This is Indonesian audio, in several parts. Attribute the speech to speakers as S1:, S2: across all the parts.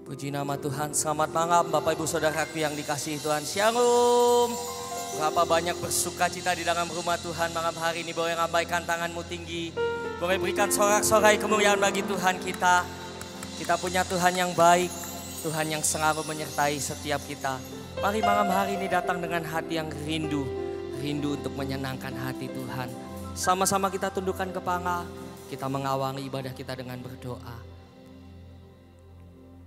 S1: Puji nama Tuhan, selamat malam Bapak Ibu Saudaraku yang dikasihi Tuhan. Shalom. Berapa banyak bersuka cita di dalam rumah Tuhan malam hari ini. Boleh ngabaikan tanganmu tinggi. Boleh berikan sorak-sorai kemuliaan bagi Tuhan kita. Kita punya Tuhan yang baik, Tuhan yang selalu menyertai setiap kita. Mari malam hari ini datang dengan hati yang rindu untuk menyenangkan hati Tuhan. Sama-sama kita tundukkan kepala, kita mengawali ibadah kita dengan berdoa.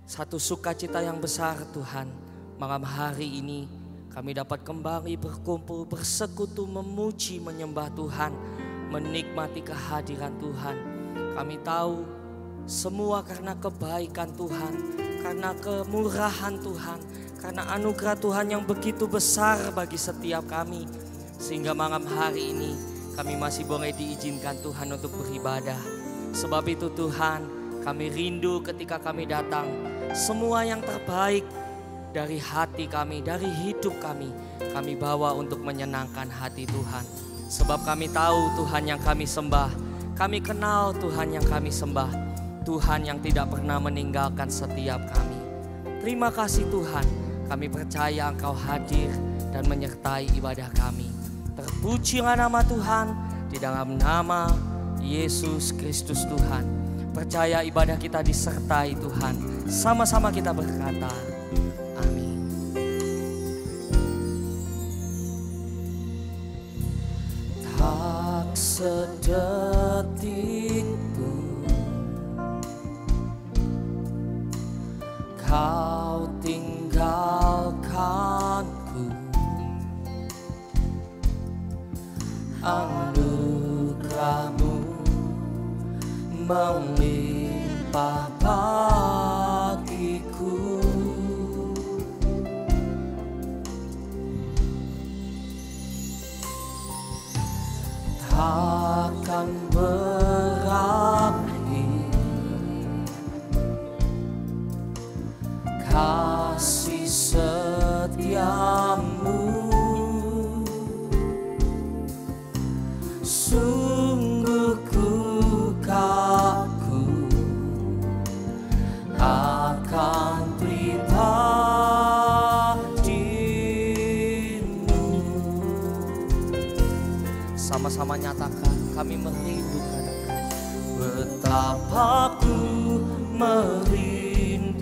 S1: Satu sukacita yang besar Tuhan, malam hari ini kami dapat kembali berkumpul, bersekutu, memuji, menyembah Tuhan, menikmati kehadiran Tuhan. Kami tahu semua karena kebaikan Tuhan, karena kemurahan Tuhan, karena anugerah Tuhan yang begitu besar bagi setiap kami. Sehingga malam hari ini kami masih boleh diizinkan Tuhan untuk beribadah. Sebab itu Tuhan, kami rindu ketika kami datang, semua yang terbaik dari hati kami, dari hidup kami bawa untuk menyenangkan hati Tuhan. Sebab kami tahu Tuhan yang kami sembah, kami kenal Tuhan yang kami sembah, Tuhan yang tidak pernah meninggalkan setiap kami. Terima kasih Tuhan, kami percaya Engkau hadir dan menyertai ibadah kami. Terpujilah nama Tuhan, di dalam nama Yesus Kristus Tuhan. Percaya ibadah kita disertai Tuhan. Sama-sama kita berkata, amin. Tak sedetik pun Kau tinggalkanku. Anugerah-Mu melimpah bagiku. Takkan berakhir kasih setiamu. Sungguh ku kaku akan pribadimu. Sama-sama nyatakan, kami merindukan Engkau. Betapa ku merindukan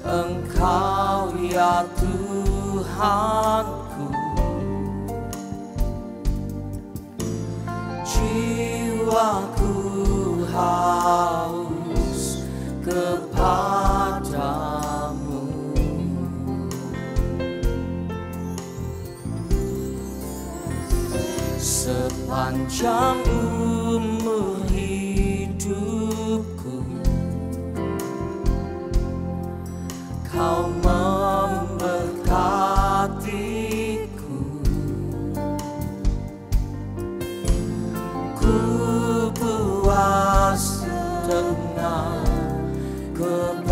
S1: Engkau ya Tuhanku. Jiwaku haus kepadamu. Sepanjang umur hidupku Kau memberkatiku. Ku puas dengan kebaikan-Mu.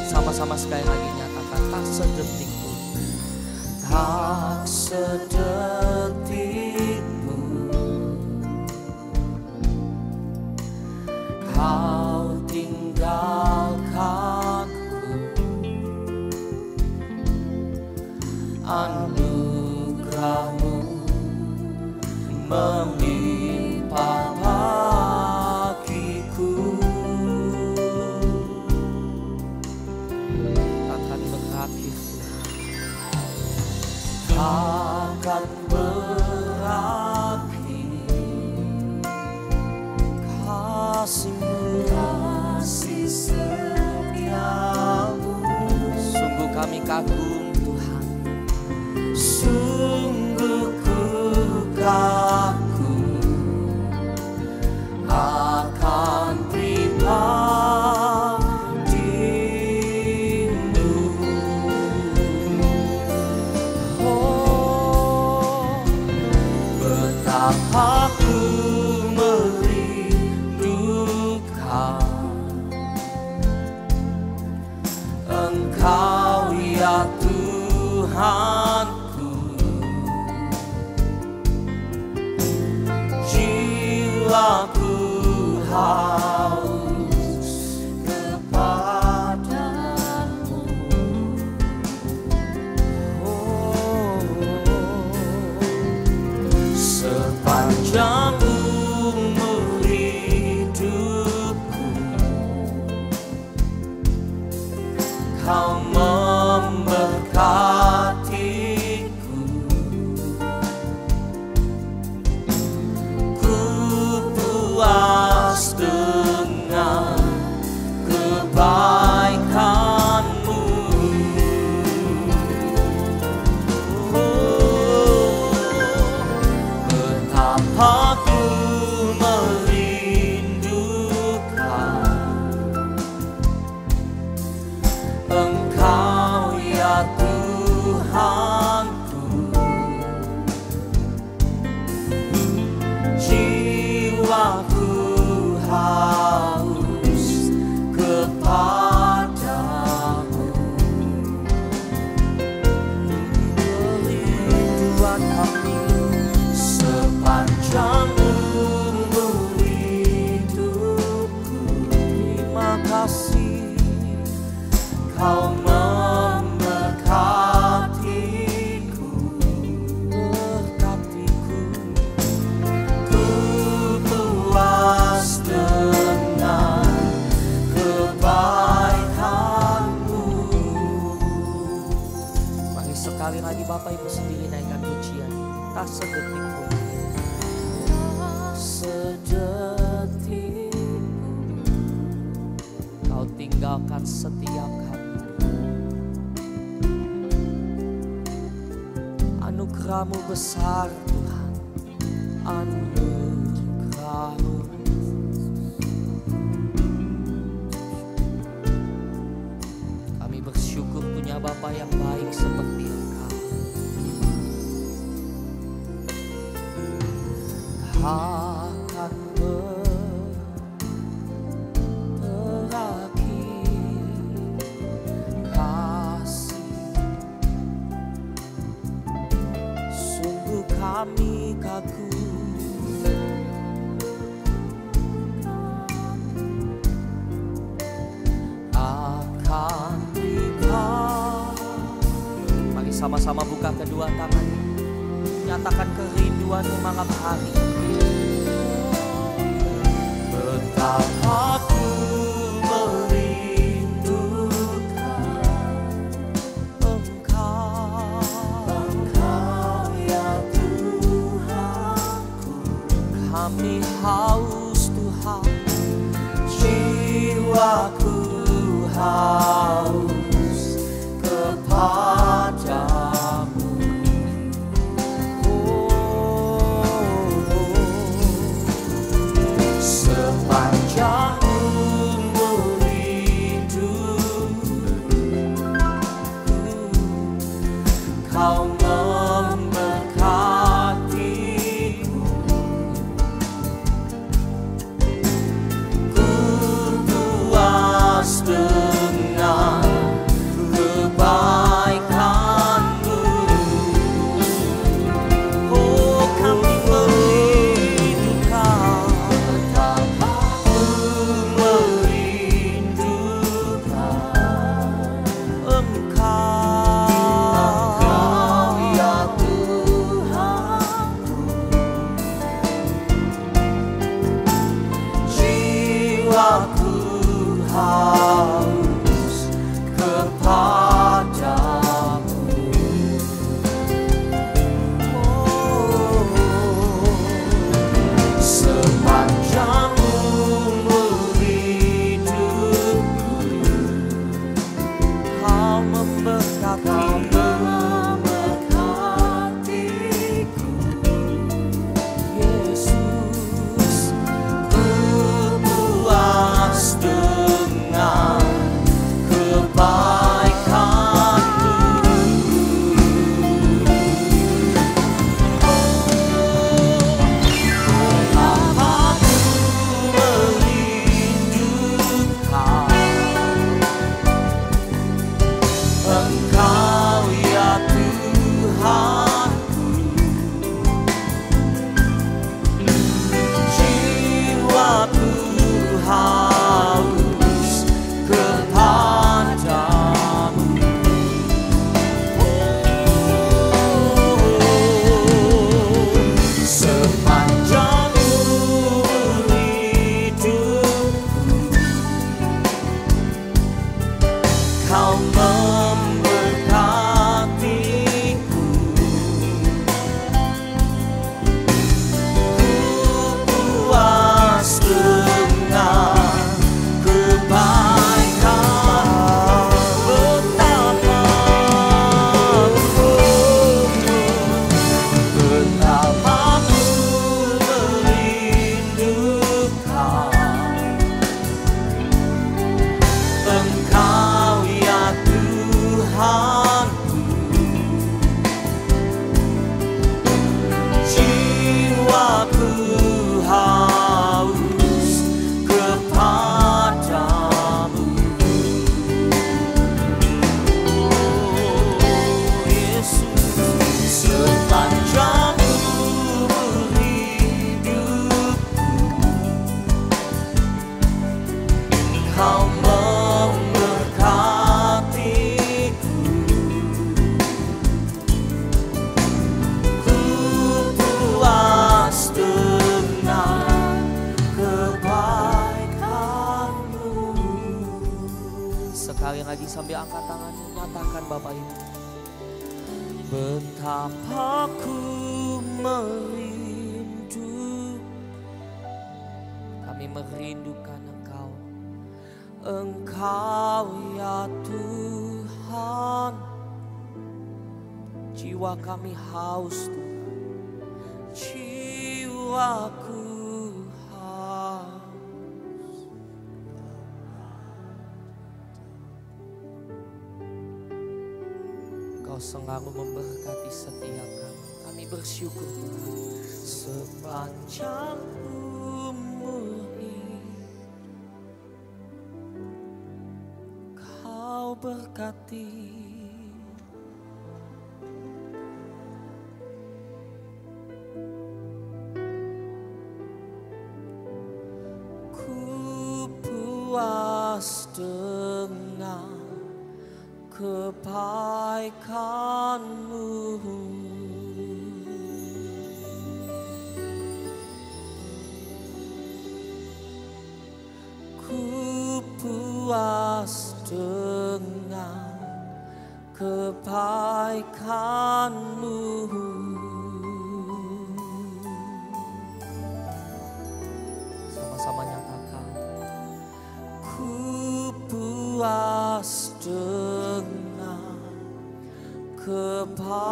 S1: Sama-sama sekali lagi nyatakan, tak sedetik pun, tak sedetik pun Kau tinggalkanku. Anugerah-Mu melimpah bagiku. Takkan berakhir takkan berakhir kasih setiamu. Sungguh kami kagum Tuhan, sungguh ku kagum akan pribadi-Mu. Oh, betapa ku merindukan Engkau ya Tuhanku. Bapak Ibu sendiri naikkan pujian tak sedetik pun. Sedetik Kau tinggalkan setiap kami. Anugerah-Mu besar Tuhan, anugerah-Mu. Kami bersyukur punya Bapa yang baik seperti Engkau. Akan terakhir kasih, sungguh kami kagum. Akan Engkau. Mari sama-sama buka kedua tangan, nyatakan kerinduan-Mu malam hari. Betapa ku merindukan Engkau, Engkau ya Tuhanku. Kami haus Tuhan, jiwaku haus kepadamu. Sepanjang umur hidupku, Kau memberkatiku. Ku puas dengan kebaikan-Mu. Oh, kami merindukan, ku merindukan Engkau ya Tuhanku. Jiwaku haus kepadamu. Sepanjang umur hidupku, Kau memberkatiku. Yesus, ku puas dengan kebaikan-Mu. Betapa ku merindukan Engkau ya Tuhanku. Jiwaku haus kepadamu. Sepanjang umur hidupku, Kau memberkatiku. Ku puas dengan kebaikan. Betapa ku merindukan Engkau ya Tuhanku. Jiwaku haus kepadamu. Oh, Yesus, sepanjang umur hidupku, Kau memberkatiku. Ku puas dengan kebaikan-Mu. Sekali lagi sambil angkat tangan, nyatakan Bapak Ibu. Betapa ku merindu, kami merindukan Engkau, Engkau ya Tuhan. Jiwa kami haus Tuhan, jiwaku haus. Engkau selalu memberkati setiap kami. Kami bersyukur Tuhan sepanjang umur hidup. Kau berkati. Puas dengan kebaikan-Mu, ku puas dengan kebaikan-Mu. Sama-sama nyatakan, puas dengan kebaikan-Mu.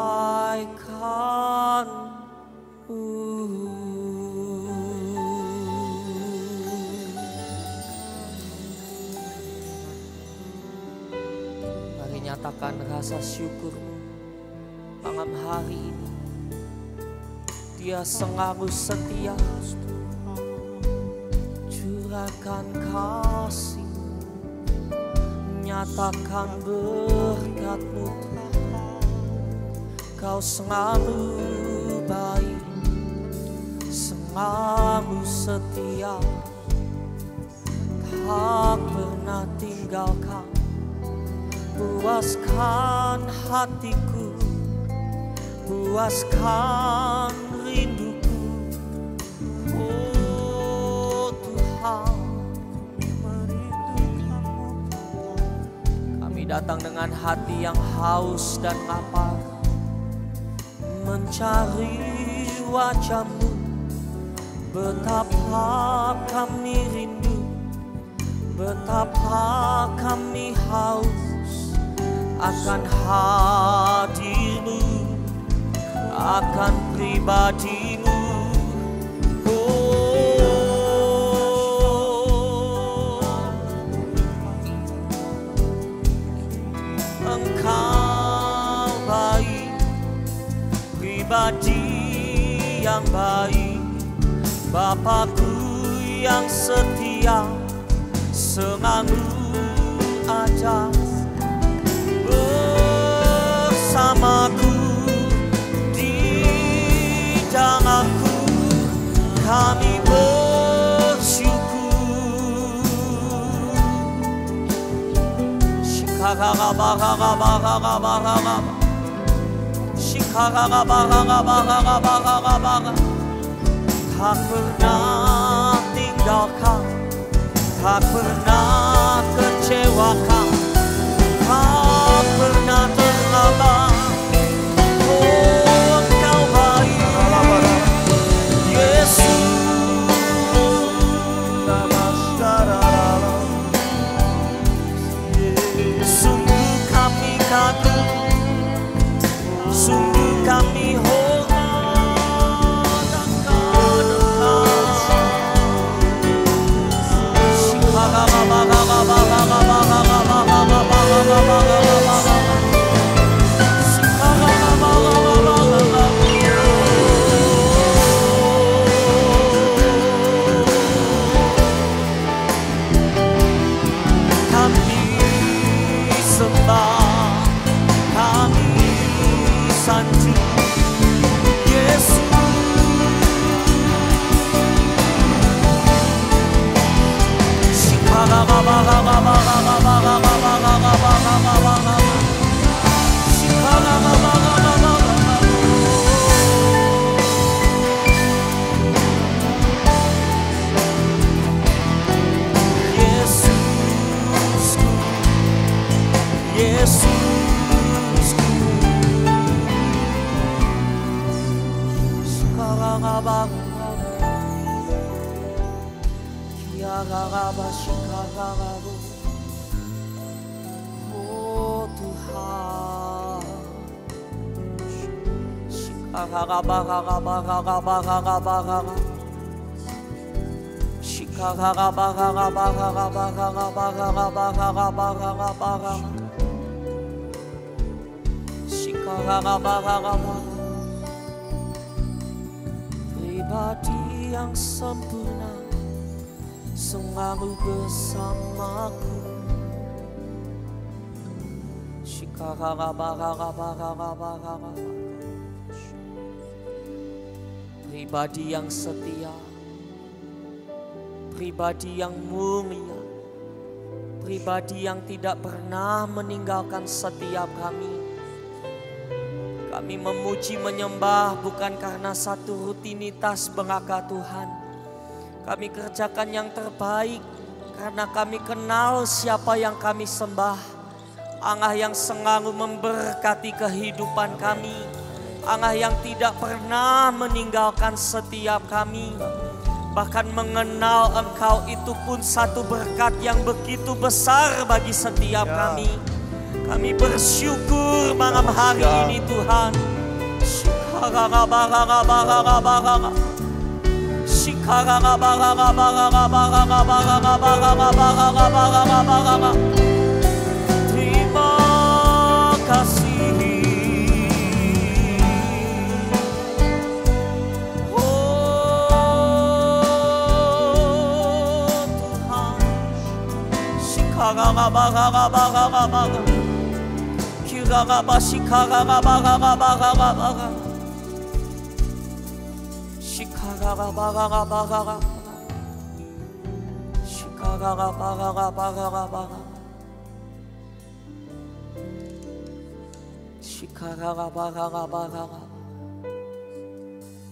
S1: Mari nyatakan rasa syukur-Mu malam hari ini. Dia selalu setia, curahkan kasih, nyatakan berkat-Mu Tuhan. Kau selalu baik, selalu setia, tak pernah tinggalkan. Puaskan hatiku, puaskan rinduku, oh Tuhan. Kami datang dengan hati yang haus dan lapar, mencari wajah-Mu. Betapa kami rindu, betapa kami haus akan hadir-Mu, akan pribadi-Mu. Engkau baik, pribadi yang baik, Bapakku yang setia, selalu ada bersamaku di dalamku. Kami bersyukur. Tak pernah tinggalkan, tak pernah kecewakan, tak pernah terlambat. Oh, Engkau baik, Yesus. Sungguh kami kagum, sungguh kami hormat Engkau. Shikha Oh Tuhan, pribadi yang sempurna selalu bersamaku. Pribadi yang setia, pribadi yang mulia, pribadi yang tidak pernah meninggalkan setiap kami. Kami memuji menyembah bukan karena satu rutinitas belaka Tuhan. Kami kerjakan yang terbaik karena kami kenal siapa yang kami sembah. Allah yang selalu memberkati kehidupan kami. Allah yang tidak pernah meninggalkan setiap kami. Bahkan mengenal Engkau itu pun satu berkat yang begitu besar bagi setiap kami. Kami bersyukur malam hari ini Tuhan. Terima kasih. Oh Tuhan.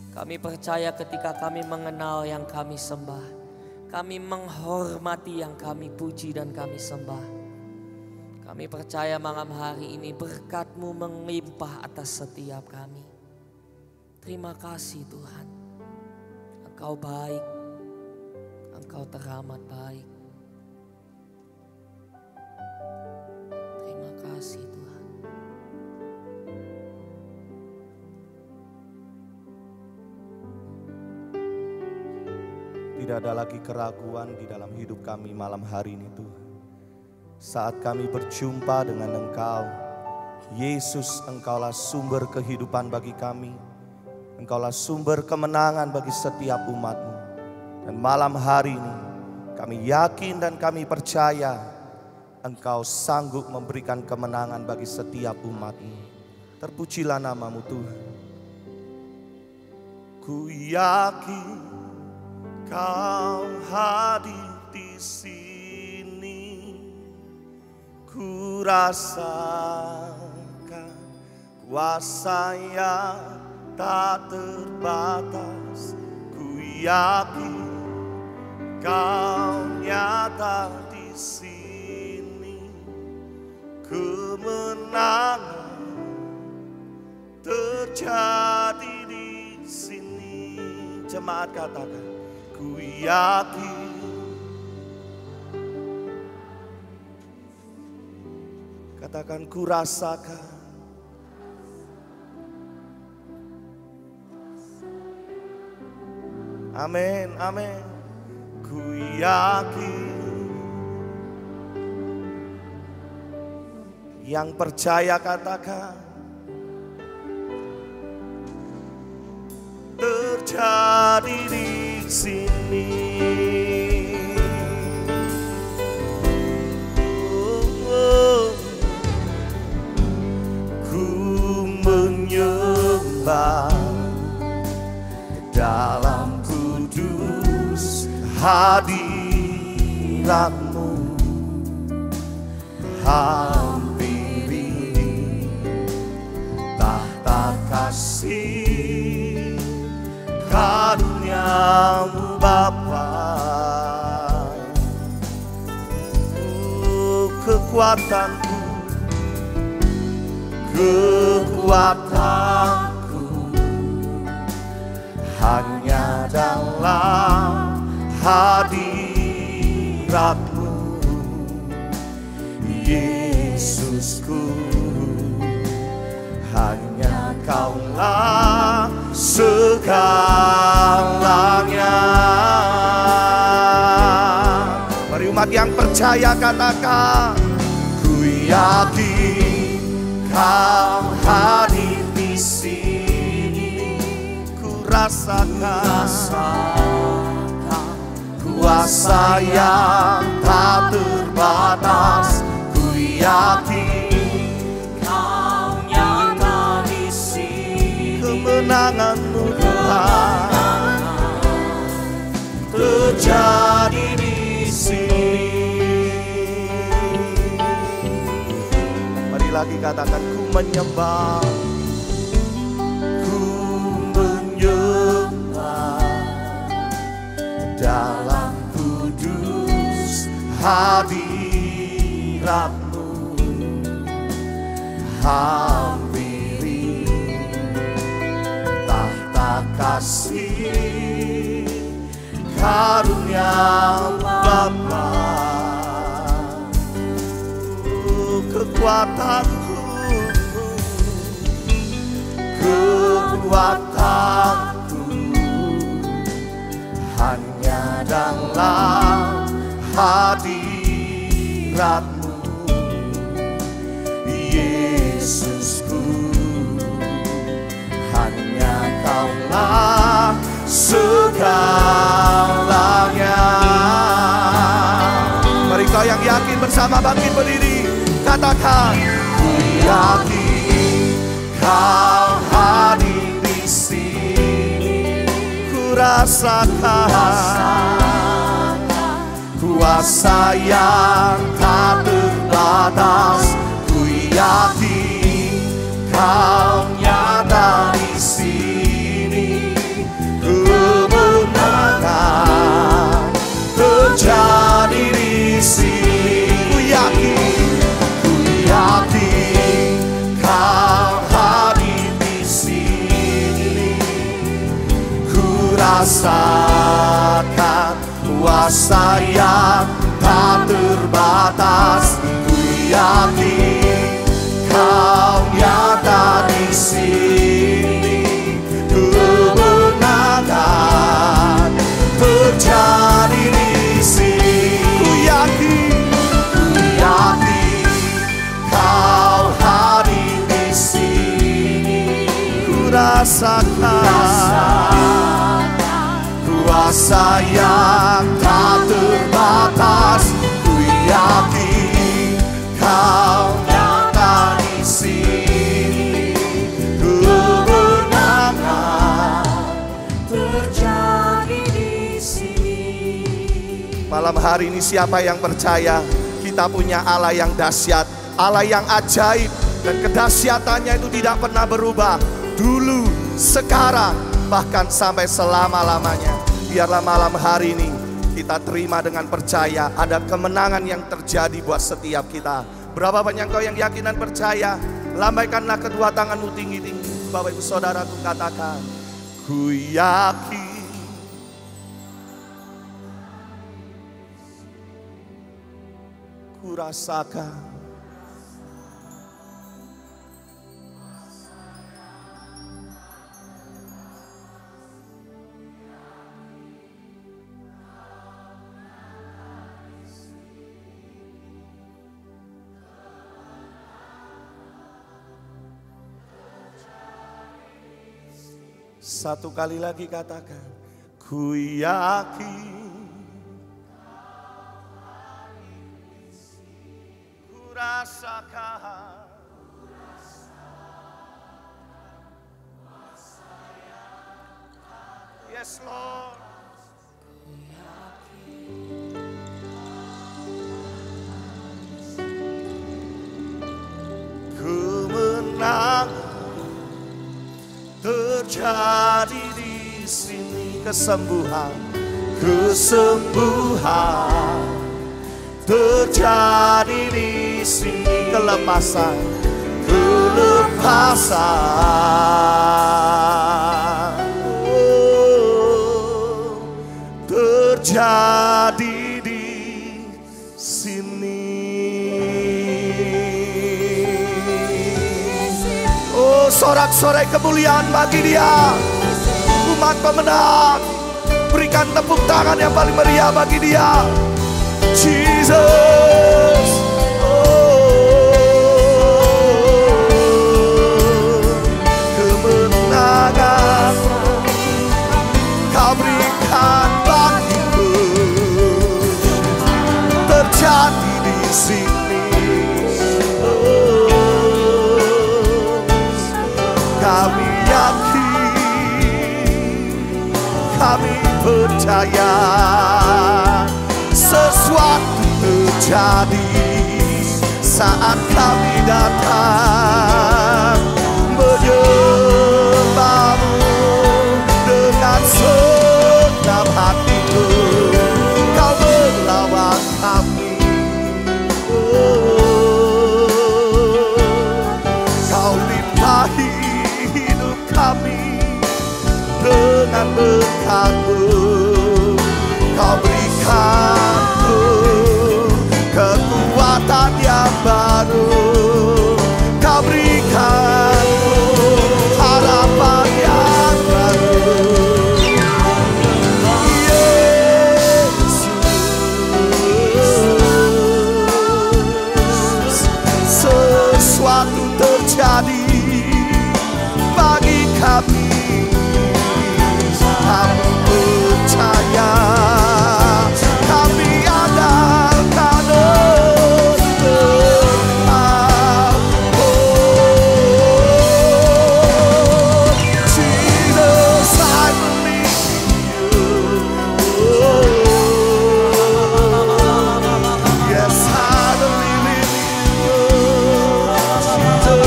S1: Kami percaya ketika kami mengenal yang kami sembah, kami menghormati yang kami puji dan kami sembah. Kami percaya malam hari ini berkat-Mu melimpah atas setiap kami. Terima kasih Tuhan. Engkau baik, Engkau teramat baik. Terima kasih Tuhan.
S2: Tidak ada lagi keraguan di dalam hidup kami malam hari ini Tuhan. Saat kami berjumpa dengan Engkau, Yesus, Engkaulah sumber kehidupan bagi kami. Engkaulah sumber kemenangan bagi setiap umat-Mu. Dan malam hari ini kami yakin dan kami percaya Engkau sanggup memberikan kemenangan bagi setiap umat-Mu. Terpujilah nama-Mu Tuhan. Ku yakin Kau hadir di sini. Ku rasakan kuasa yang tak terbatas. Ku yakin Kau nyata di sini. Kemenangan terjadi di sini. Jemaat katakan, ku yakin. Katakan, ku rasakan. Amin, amin. Ku yakin. Yang percaya katakan, terjadi di sini. Menyembah dalam kudus hadirat-Mu, hampiri tahta kasih karunia-Mu Bapa. Kekuatanku, kekuatanku hanya dalam hadirat-Mu, Yesusku. Hanya Kaulah segalanya. Mari umat yang percaya katakan, ku yakin Kau hadir di sini. Ku rasakan kuasa yang tak terbatas. Ku yakin Kau nyata di sini. Kemenangan-Mu Tuhan terjadi di sini. Mari lagi katakan, ku menyembah, ku menyembah dalam kudus hadirat-Mu. Hampiri tahta kasih karunia Bapa. Kekuatanku, kekuatanku hanya dalam hadirat-Mu, Yesusku. Hanya Kaulah segalanya. Mari kau yang yakin bersama bangkit berdiri, katakan, ku yakin Kau hadir di sini. Ku rasakan kuasa yang tak terbatas. Ku yakin Kau nyata di sini. Kemenangan terjadi di sini. Ku yakin Kau hadir di sini. Ku rasakan kuasa yang tak terbatas. Ku yakin Kau nyata di sini. Kemenangan terjadi di sini. Ku yakin Kau hadir di sini. Ku rasakan kuasa yang tak terbatas. Ku yakin Kau nyata di sini. Kemenangan terjadi di sini. Malam hari ini siapa yang percaya kita punya Allah yang dahsyat, Allah yang ajaib, dan kedahsyatannya itu tidak pernah berubah. Dulu, sekarang, bahkan sampai selama-lamanya. Biarlah malam hari ini kita terima dengan percaya ada kemenangan yang terjadi buat setiap kita. Berapa banyak kau yang yakin dan percaya? Lambaikanlah kedua tanganmu tinggi-tinggi. Bapak ibu saudaraku, katakan, ku yakin, ku rasakan satu kali lagi katakan, ku yakin, ku rasakan, yes Lord, kemenangan terjadi di sini. Kesembuhan, kesembuhan terjadi di sini. Kelepasan, kelepasan, oh, terjadi di sini. Oh, sorak-sorai kemuliaan bagi Dia. Umat pemenang, berikan tepuk tangan yang paling meriah bagi Dia. Jesus. Kemenangan Kau berikan bagiku, terjadi di sini. Kami yakin, kami percaya sesuatu terjadi saat kami datang menyembahmu dengan segenap hatiku. Kau melawat kami, Kau limpahi hidup kami dengan berkat-Mu. Kau berikanku kekuatan yang baru. Kau berikanku harapan yang baru. Yesus, sesuatu terjadi bagi kami. Kami percaya, kami andalkan Engkau. Oh, Jesus, I believe you. Yes, I believe in you, Jesus.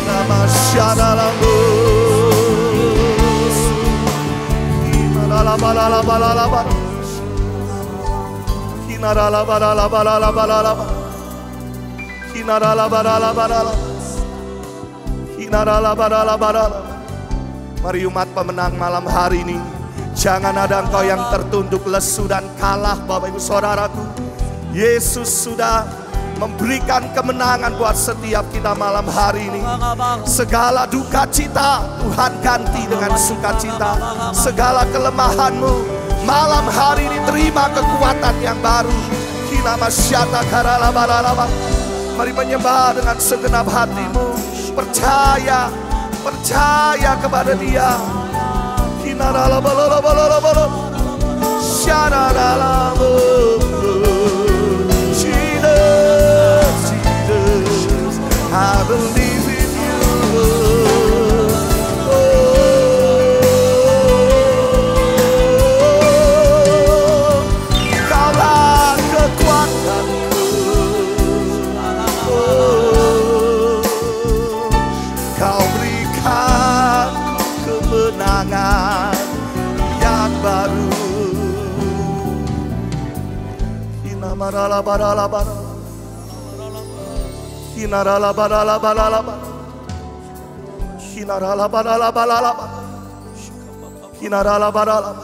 S2: Namasyadalambu. Mari umat pemenang malam hari ini, jangan ada engkau yang tertunduk, lesu dan kalah Bapak Ibu Saudaraku. Yesus sudah memberikan kemenangan buat setiap kita malam hari ini. Segala duka cita Tuhan ganti dengan sukacita. Segala kelemahanmu malam hari ini terima kekuatan yang baru. Mari menyembah dengan segenap hatimu. Percaya, percaya kepada Dia. I believe in you. Oh, Kaulah kekuatanku. Oh, Kau berikan kemenangan yang baru. Inamarala-barala-barala. Hinarala-barala-barala-barala. Hinarala-barala-barala-barala. Hinarala-barala-barala.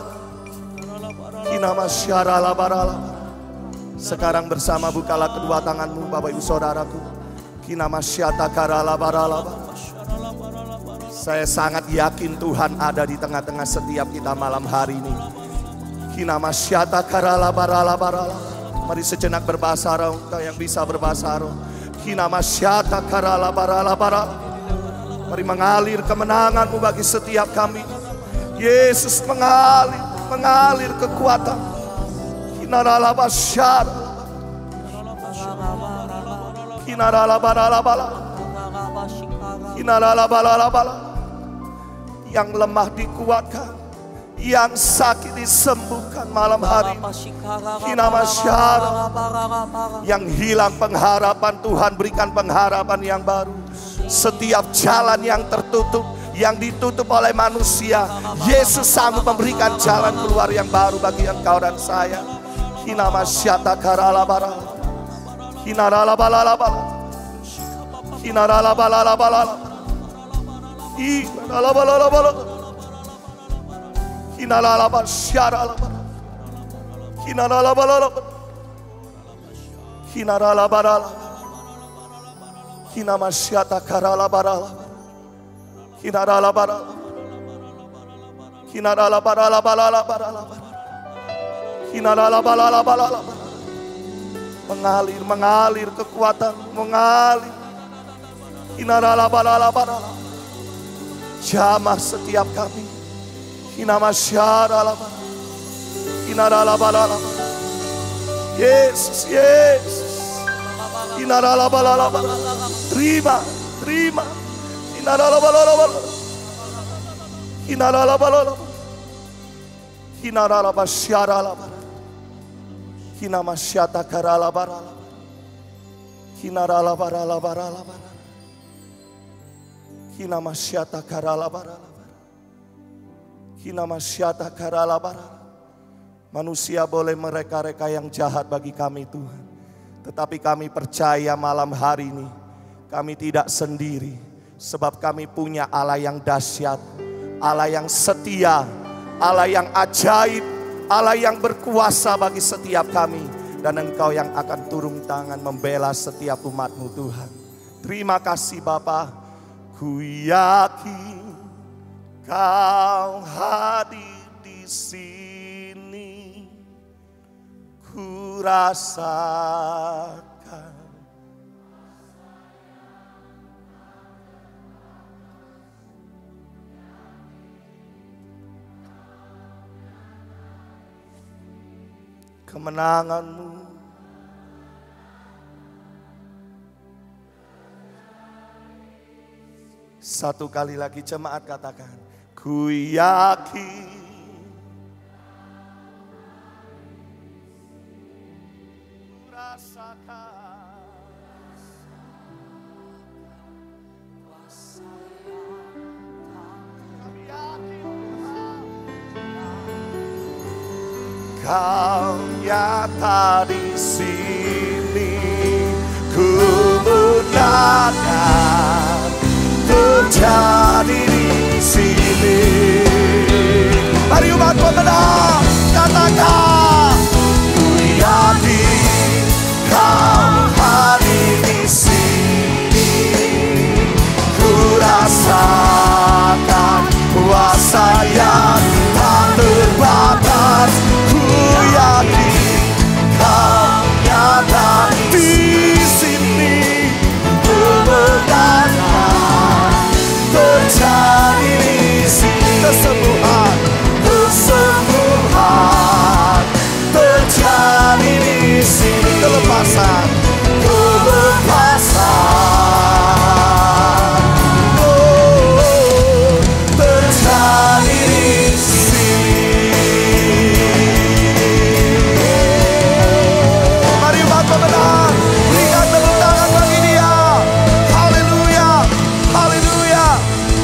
S2: Hinamasyarala-barala. Sekarang bersama bukalah kedua tanganmu Bapak Ibu Saudaraku. Hinamasyatakarala-barala. Saya sangat yakin Tuhan ada di tengah-tengah setiap kita malam hari ini. Hinamasyatakarala-barala-barala. Mari sejenak berbahasa roh, yang bisa berbahasa roh. Hinamasyata karala barala barala. Mari mengalir kemenanganmu bagi setiap kami. Yesus mengalir kekuatan. Hinarala basyar. Hinarala barala bala. Hinarala barala bala. Yang lemah dikuatkan, yang sakit disembuhkan malam hari. Hinamasyara. Yang hilang pengharapan, Tuhan berikan pengharapan yang baru. Setiap jalan yang tertutup, yang ditutup oleh manusia, Yesus sanggup memberikan jalan keluar yang baru bagi engkau dan saya. Hinamasyata karala barala. Hinarala balala balala. Hinarala balala balala. Hinarala balala balala. Hinalalaban syaralaban. Hinalalabalalaban. Hinalalabalalaban. Hinamasyata karalabalalaban. Hinalalabalalaban. Hinalalabalalabalalaban. Hinalalabalalabalalaban. Mengalir, mengalir kekuatan, mengalir. Hinalalabalalabalalaban. Jamah setiap kami. Hinamasyaralaban. Hinalalabalalaban. Yesus, Yesus. Hinalalabalalaban. Terima, terima. Hinalalabalalaban. Hinalalabalalaban. Hinalalabasyaralaban. Hinamasyata karalabaralaban. Hinalalabaralabaralaban. Hinamasyata karalabaralaban. Hinamasyata karalabaralaban. Manusia boleh mereka-reka yang jahat bagi kami Tuhan. Tetapi kami percaya malam hari ini kami tidak sendiri. Sebab kami punya Allah yang dahsyat, Allah yang setia, Allah yang ajaib, Allah yang berkuasa bagi setiap kami. Dan Engkau yang akan turun tangan membela setiap umat-Mu Tuhan. Terima kasih Bapa. Ku yakin Kau hadir di sini. Ku rasakan kemenangan-Mu. Satu kali lagi jemaat katakan, ku yakin Kau nyata di sini, ku mudahkan terjadi di sini. Mari umat pemenang katakan, ku yakin Kau hadir di sini, ku rasakan kuasa yang tak terbatas. Ku yakin Kau nyata di sini, kemenangan terjadi di sini. Kesembuhan, kesembuhan terjadi di sini. Kelepasan, kelepasan, oh, terjadi di sini. Mari umat pemenang, berikan tepuk tangan bagi Dia. Haleluya, haleluya.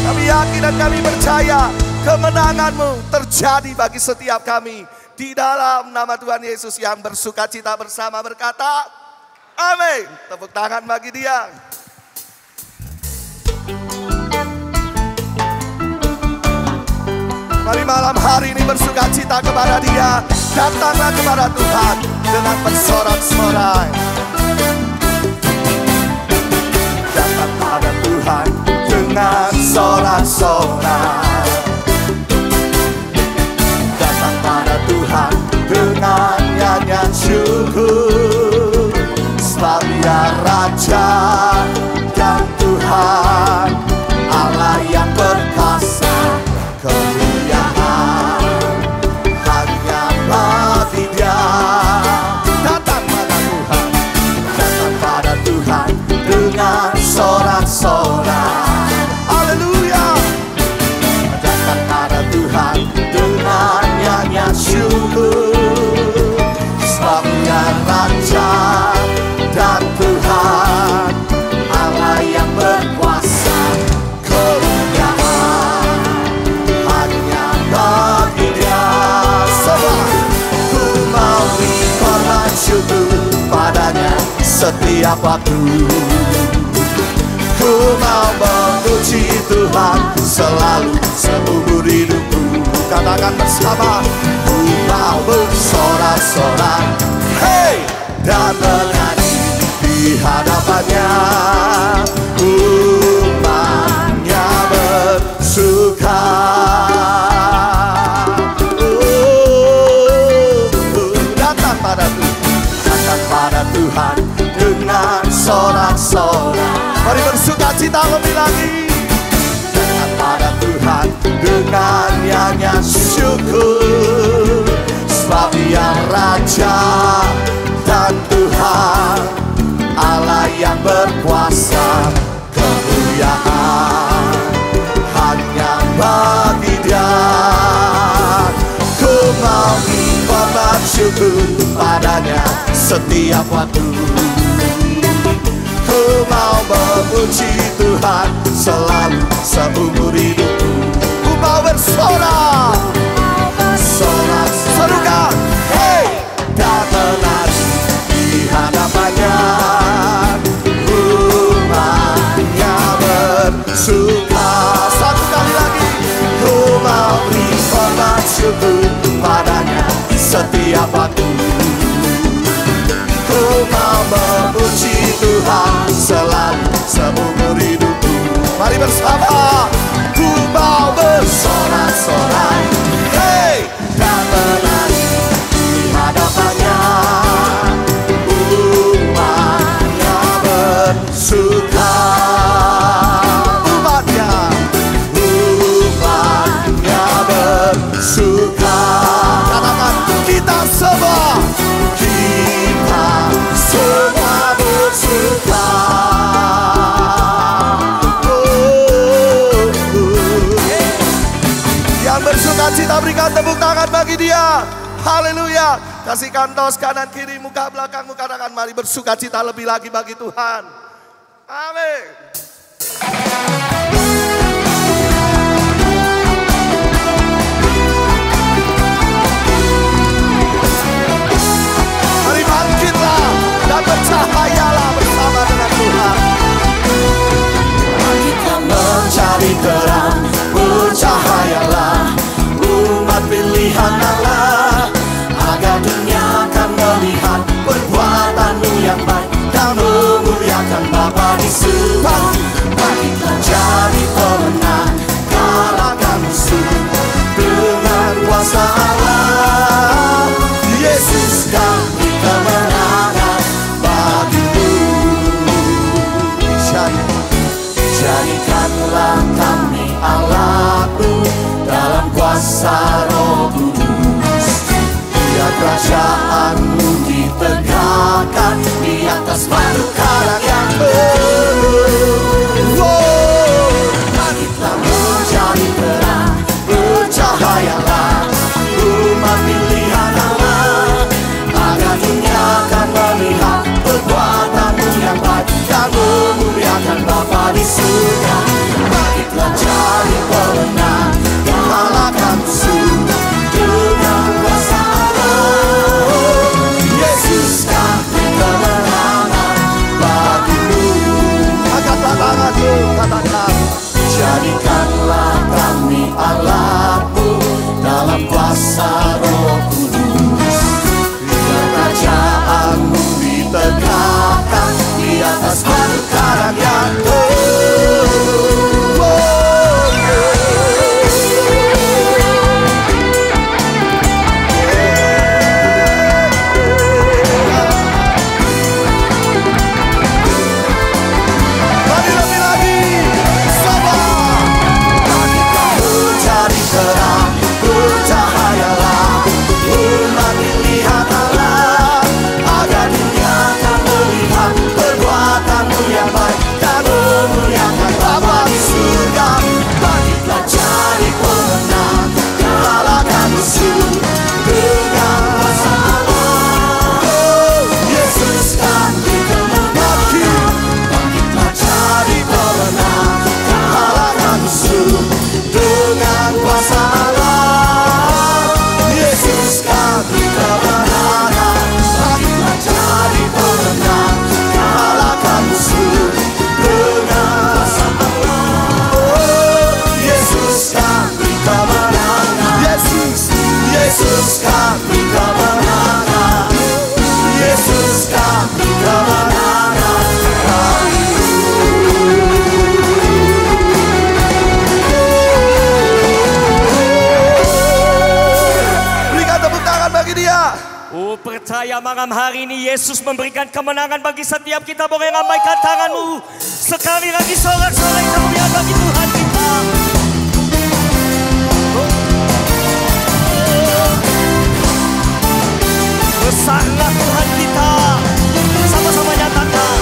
S2: Kami yakin dan kami percaya kemenangan-Mu terjadi bagi setiap kami. Di dalam nama Tuhan Yesus yang bersuka cita bersama berkata, amin. Tepuk tangan bagi Dia. Mari malam hari ini bersuka cita kepada Dia. Datanglah kepada Tuhan dengan bersorak-sorai. Datang pada Tuhan dengan sorak-sorai. Datang pada Tuhan dengan nyanyian syukur. Sebab Dia Raja dan Tuhan, Allah yang perkasa. Kemuliaan hanya bagi Dia. Datang pada Tuhan, datang pada Tuhan dengan sorak-sorai. Haleluya. Datang pada Tuhan dengan nyanyian syukur. Sebab Dia Raja dan Tuhan, Allah yang berkuasa. Kemuliaan hanya bagi Dia. Sebab ku mau berkorban syukur padanya setiap waktu. Ku mau memuji Tuhan selalu seumur hidupku. Katakan katakan bersama, ku mau bersorak-sorak, hey, dan menyanyi di hadapannya. Umatnya bersuka. Datang pada Tuhan dengan sorak-sorak. Mari bersuka cita lebih lagi. Datang pada Tuhan dengan nyanyian syukur, sebab Dia Raja dan Tuhan, Allah yang berkuasa. Kemuliaan hanya bagi Dia. Ku mau berkorban syukur padanya setiap waktu. Ku mau memuji Tuhan selalu seumur hidupku. Ku mau bersorak, sorak, serukan, hey, dan menari di hadapannya. Umatnya bersuka. Satu kali lagi. Ku mau berkorban syukur padanya setiap waktu. Ku mau memuji Tuhan selalu seumur hidupku. Mari bersama. Ku mau bersorak-sorai, hey, dan menari di hadapannya. Umatnya bersuka. Umatnya bersuka. Katakan kita semua. Kita semua bersuka. Yang bersuka cita berikan tepuk tangan bagi Dia. Haleluya. Kasihkan tos kanan kiri, muka belakangmu, katakan mari bersuka cita lebih lagi bagi Tuhan. Amin. Mari bangkitlah dan bercahayalah bersama dengan Tuhan. Kita mencari terang, bercahayalah, umat pilihan Allah, agar dunia akan melihat perbuatanmu yang baik dan memuliakan Bapa di surga. Bangkitlah jadi pemenang, kalahkan musuh dengan kuasa Allah. Yesus kami kemenangan bagimu. Jadikanlah kami Allahku dalam kuasa Roh Kudus. Biar kerajaanmu ditegakkan di atas makhluk karang yang penuh.
S1: percaya malam hari ini Yesus memberikan kemenangan bagi setiap kita. Boleh lambaikan tanganmu sekali lagi, sorak-sorai kemuliaan bagi Tuhan kita. Besarlah Tuhan kita, sama-sama nyatakan.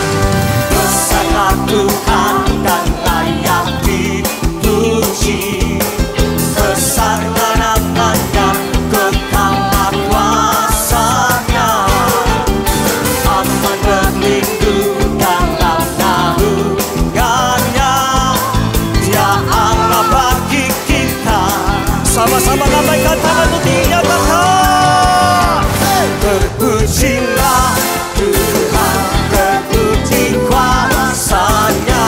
S1: Besarlah Tuhan dan layak dipuji. Besarlah namanya, kekal kuasanya. Aman berlindung dalam naungannya. Dia Allah bagi kita. Sama-sama lambaikan tanganmu, dinyatakan. Terpujilah Tuhan, terpuji kuasanya.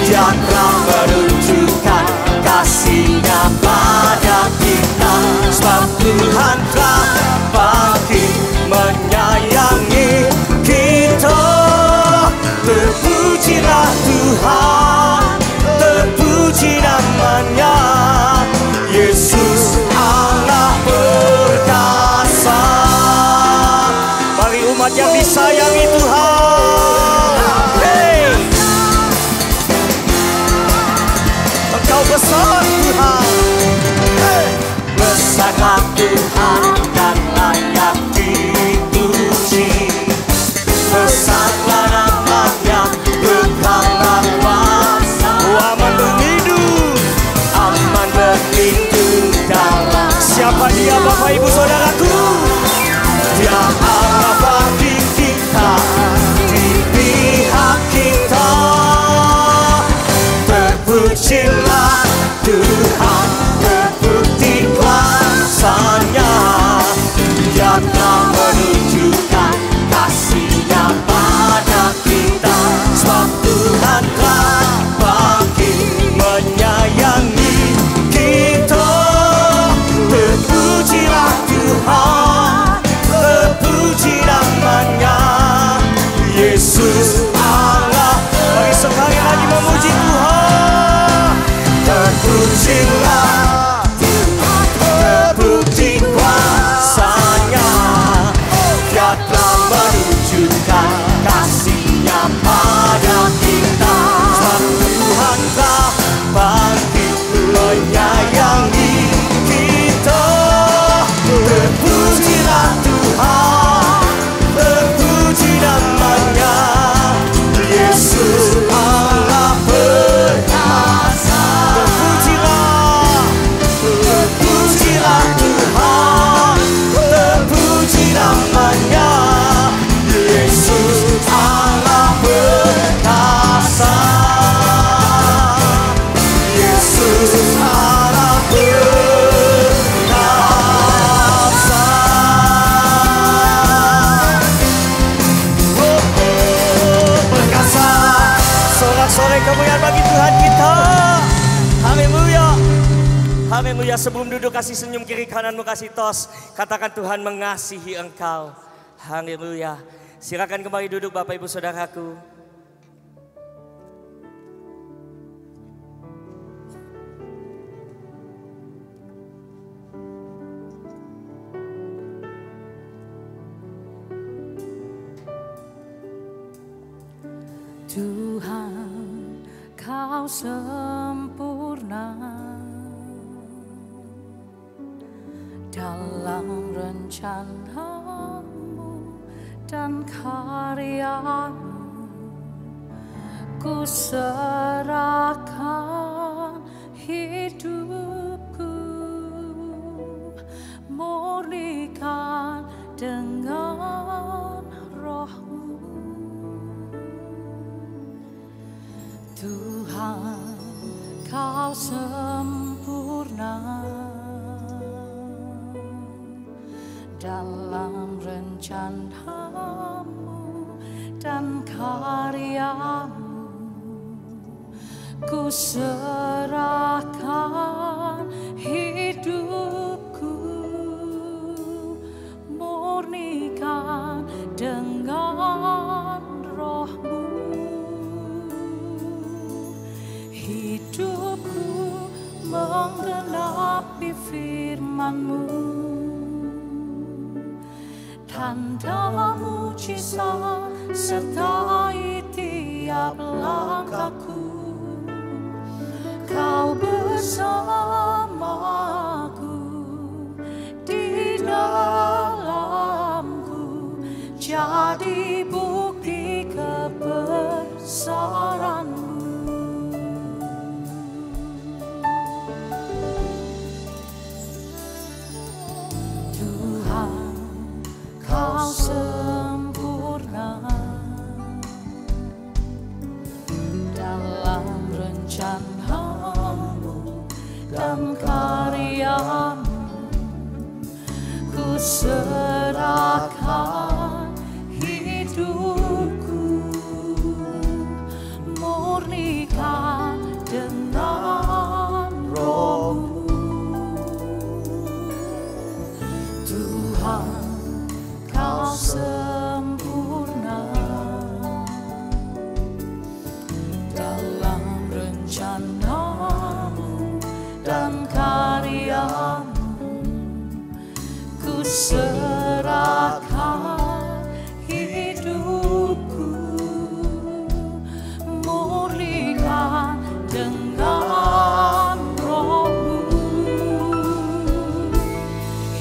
S1: Dia telah menunjukkan kasih-Nya pada kita. Sebab Tuhan telah bangkit menyayangi kita. Terpujilah Tuhan, terpuji namanya. Yesus Allah perkasa. Mari umat yang disayangi Tuhan. Hey! Engkau besar Tuhan. Hey! Besarlah Tuhan dan layak dipuji. Besarlah namanya, kekal kuasa. Aman berlindung, aman berlindung dalam. Siapa dia Bapak Ibu Saudaraku? Dia Allah bagi kita, di pihak kita. Terpujilah Tuhan, terbukti kuasanya. Dia telah menunjukkan kasih-Nya pada kita. Sebab Tuhan telah bangkit menyayangi kita. Terpujilah Tuhan, terpuji namanya. Yesus Allah. Mari sekali lagi memuji Tuhan. Terpujilah Tuhan, terbukti kuasanya. Dia telah menunjukkan kasih-Nya pada kita. Sebab Tuhan telah bangkit menyayangi kita. Terpujilah Tuhan, terpuji namanya. Yesus Allah perkasa. Terpujilah, terpujilah Tuhan, terpuji namanya. Yesus Allah perkasa. Yesus Allah perkasa. Perkasa. Sorak-sorai kemuliaan bagi Tuhan kita. Haleluya. Haleluya. Sebelum duduk kasih senyum kiri kananmu, kasih tos. Katakan Tuhan mengasihi engkau. Haleluya. Silakan kembali duduk Bapak Ibu Saudaraku.
S3: Tuhan, Kau sempurna dalam rencana-Mu dan karya-Mu. Ku serahkan hidupku, murnikan dengan Roh-Mu. Tuhan, Kau sempurna dalam rencana-Mu dan karya-Mu. Ku serahkan hidupku, murnikan dengan Roh-Mu. Hidupku menggenapi firman-Mu, Tanda mujizat sertai tiap langkahku. Kau bersamaku di dalamku, jadi bukti kebesaran-Mu. Tuhan, Kau sempurna dalam rencana-Mu dan karya-Mu. Ku serahkan hidupku, murnikan dengan Roh-Mu. Tuhan, Kau sempurna dalam rencana-Mu dan karya-Mu. Ku serahkan hidupku, murnikan dengan Roh-Mu.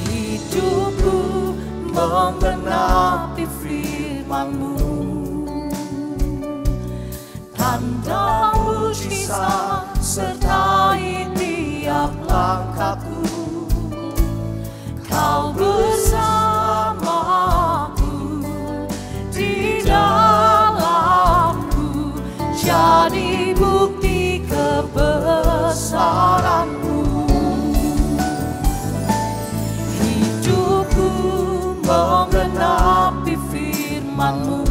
S3: Hidupku menggenapi firman-Mu, tanda mujizat sertai tiap langkahku. Kau bersamaku di dalamku, jadi bukti kebesaran-Mu. Hidupku menggenapi firman-Mu,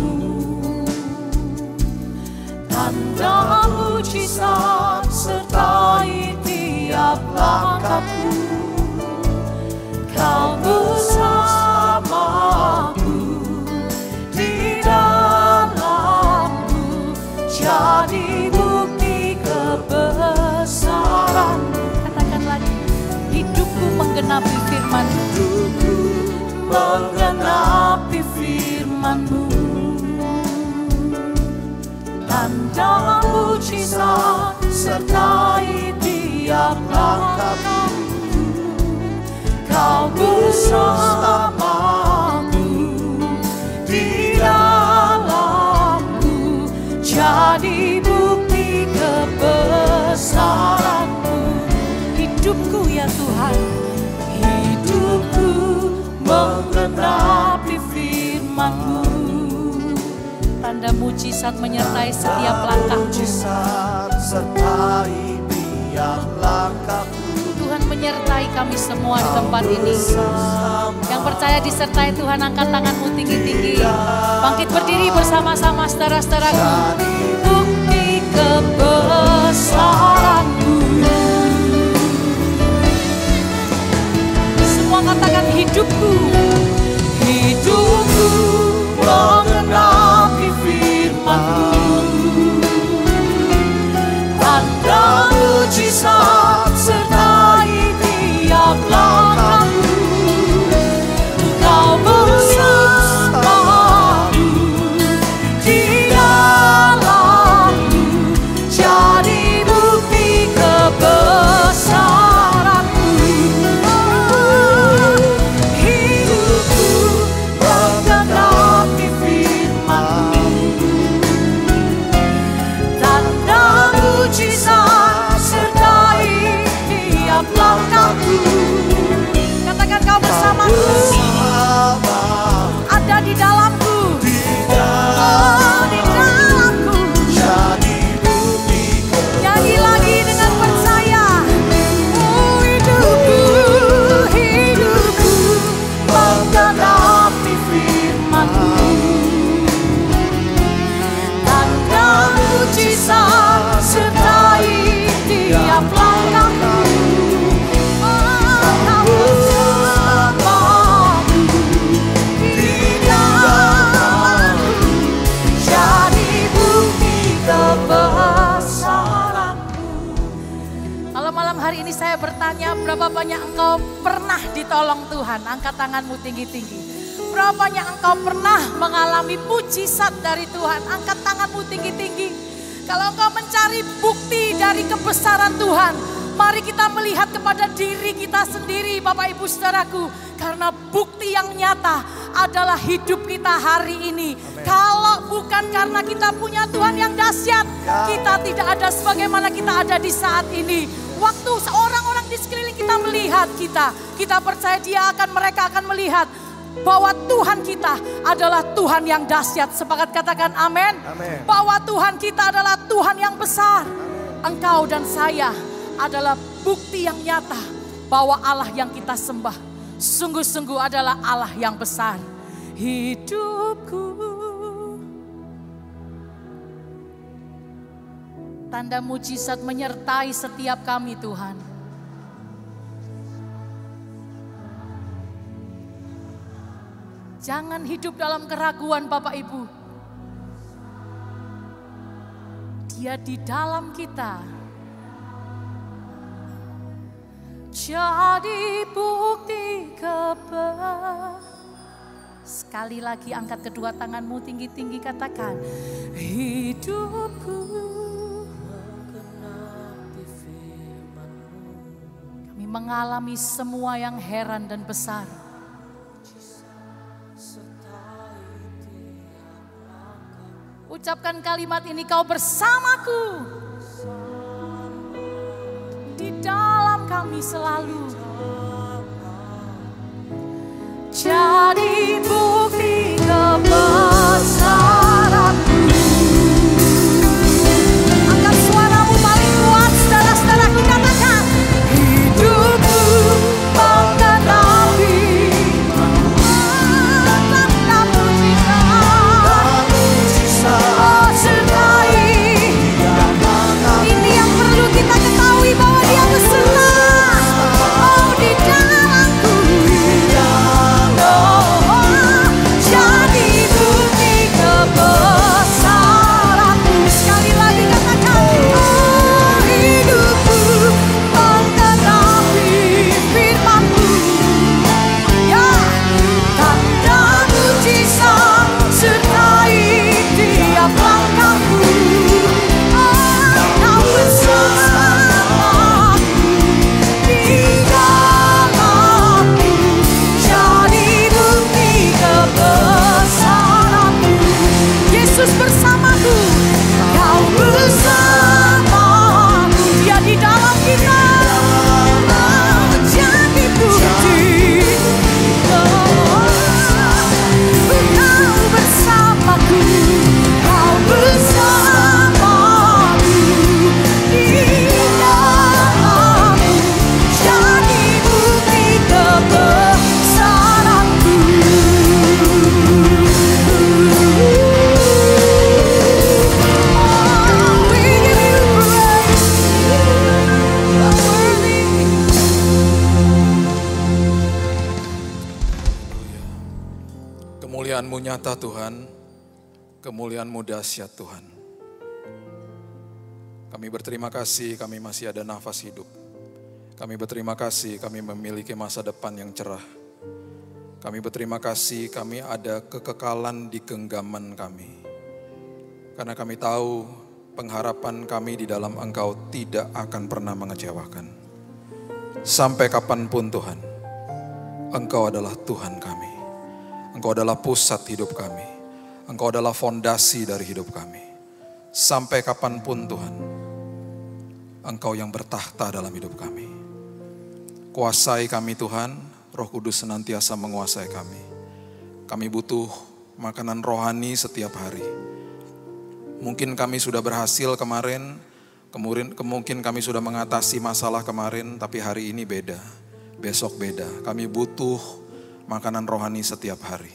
S3: tanda mujizat sertai tiap langkahku. Kau bersamaku di dalamku, jadi bukti kebesaran-Mu. Katakan lagi, hidupku menggenapi firman-Mu. Hidupku menggenapi firman-Mu, tanda mujizat sertai tiap langkahku. Kau bersamaku di dalamku, jadi bukti kebesaran-Mu. Hidupku ya Tuhan, hidupku menggenapi firman-Mu, tanda mujizat menyertai setiap langkahku.
S2: Mujizat sertai tiap langkahku.
S3: Tuhan menyertai kami semua di tempat ini. Yang percaya disertai Tuhan, angkat tanganmu tinggi-tinggi. Bangkit berdiri bersama-sama saudara-saudaraku. Bukti kebesaran-Mu. Semua katakan hidupku. Hidupku menggenapi firman-Mu, tanda mujizat sertai tiap langkahku. Kau bersamaku di dalamku, jadi bukti kebesaran-Mu. Hidupku menggenapi firman-Mu, tanda mujizat sertai tiap langkahku. Katakan, kau bersamaku, ada di dalamku, oh, di dalamku. Nyanyi lagi dengan percaya. Oh, hidupku menggenapi firman-Mu, tanda mujizat sertai tiap langkahku. Kau bersamaku di dalamku, jadi bukti kebesaran-Mu. Malam-malam hari ini saya bertanya, berapa banyak engkau pernah ditolong Tuhan? Angkat tanganmu tinggi-tinggi. berapanya engkau pernah mengalami mujizat dari Tuhan? Angkat tanganmu tinggi-tinggi. Kalau engkau mencari bukti dari kebesaran Tuhan, mari kita melihat kepada diri kita sendiri, Bapak Ibu Saudaraku. Karena bukti yang nyata adalah hidup kita hari ini. Amen. Kalau bukan karena kita punya Tuhan yang dahsyat, kita tidak ada sebagaimana kita ada di saat ini. Waktu orang-orang di sekeliling kita melihat kita percaya mereka akan melihat bahwa Tuhan kita adalah Tuhan yang dahsyat. Sepakat katakan amin. Bahwa Tuhan kita adalah Tuhan yang besar. Amen. Engkau dan saya adalah bukti yang nyata bahwa Allah yang kita sembah sungguh-sungguh adalah Allah yang besar. Hidupku, tanda mujizat menyertai setiap kami Tuhan. Jangan hidup dalam keraguan Bapak Ibu. Dia di dalam kita. Jadi bukti Sekali lagi angkat kedua tanganmu tinggi-tinggi, katakan hidupku kami mengalami semua yang heran dan besar. Ucapkan kalimat ini, kau bersamaku. Di dalam kami selalu. Jadi bukti kebesaranmu. Angkat suaramu paling kuat, saudara-saudaraku, katakan hidupku mengenapi tanda mujizat sertai. Ini yang perlu kita ketahui, bahwa Dia beserta. Oh, di dalamku. Jadi bukti kebesaranmu. Sekali lagi katakan, oh, hidupku mengenapi firman-Mu. Ya, tanda mujizat sertai tiap langkahku. Kau bersamaku di dalamku. Jadi bukti kebesaranmu. Yesus bersamaku, kau bersamaku. Dia di dalam kita. Jadi bukti kau bersamaku. Kau bersamaku di dalamku. Jadi bukti kebesaranmu. We give you praise. You are worthy.
S4: Kemuliaan-Mu nyata Tuhan, kemuliaan-Mu dahsyat Tuhan. Kami berterima kasih kami masih ada nafas hidup. Kami berterima kasih kami memiliki masa depan yang cerah. Kami berterima kasih kami ada kekekalan di genggaman kami. Karena kami tahu pengharapan kami di dalam Engkau tidak akan pernah mengecewakan. Sampai kapanpun Tuhan, Engkau adalah Tuhan kami. Engkau adalah pusat hidup kami. Engkau adalah fondasi dari hidup kami. Sampai kapanpun Tuhan, Engkau yang bertahta dalam hidup kami. Kuasai kami Tuhan, Roh Kudus senantiasa menguasai kami. Kami butuh makanan rohani setiap hari. Mungkin kami sudah berhasil kemarin, mungkin kami sudah mengatasi masalah kemarin, tapi hari ini beda, besok beda. Kami butuh makanan rohani setiap hari.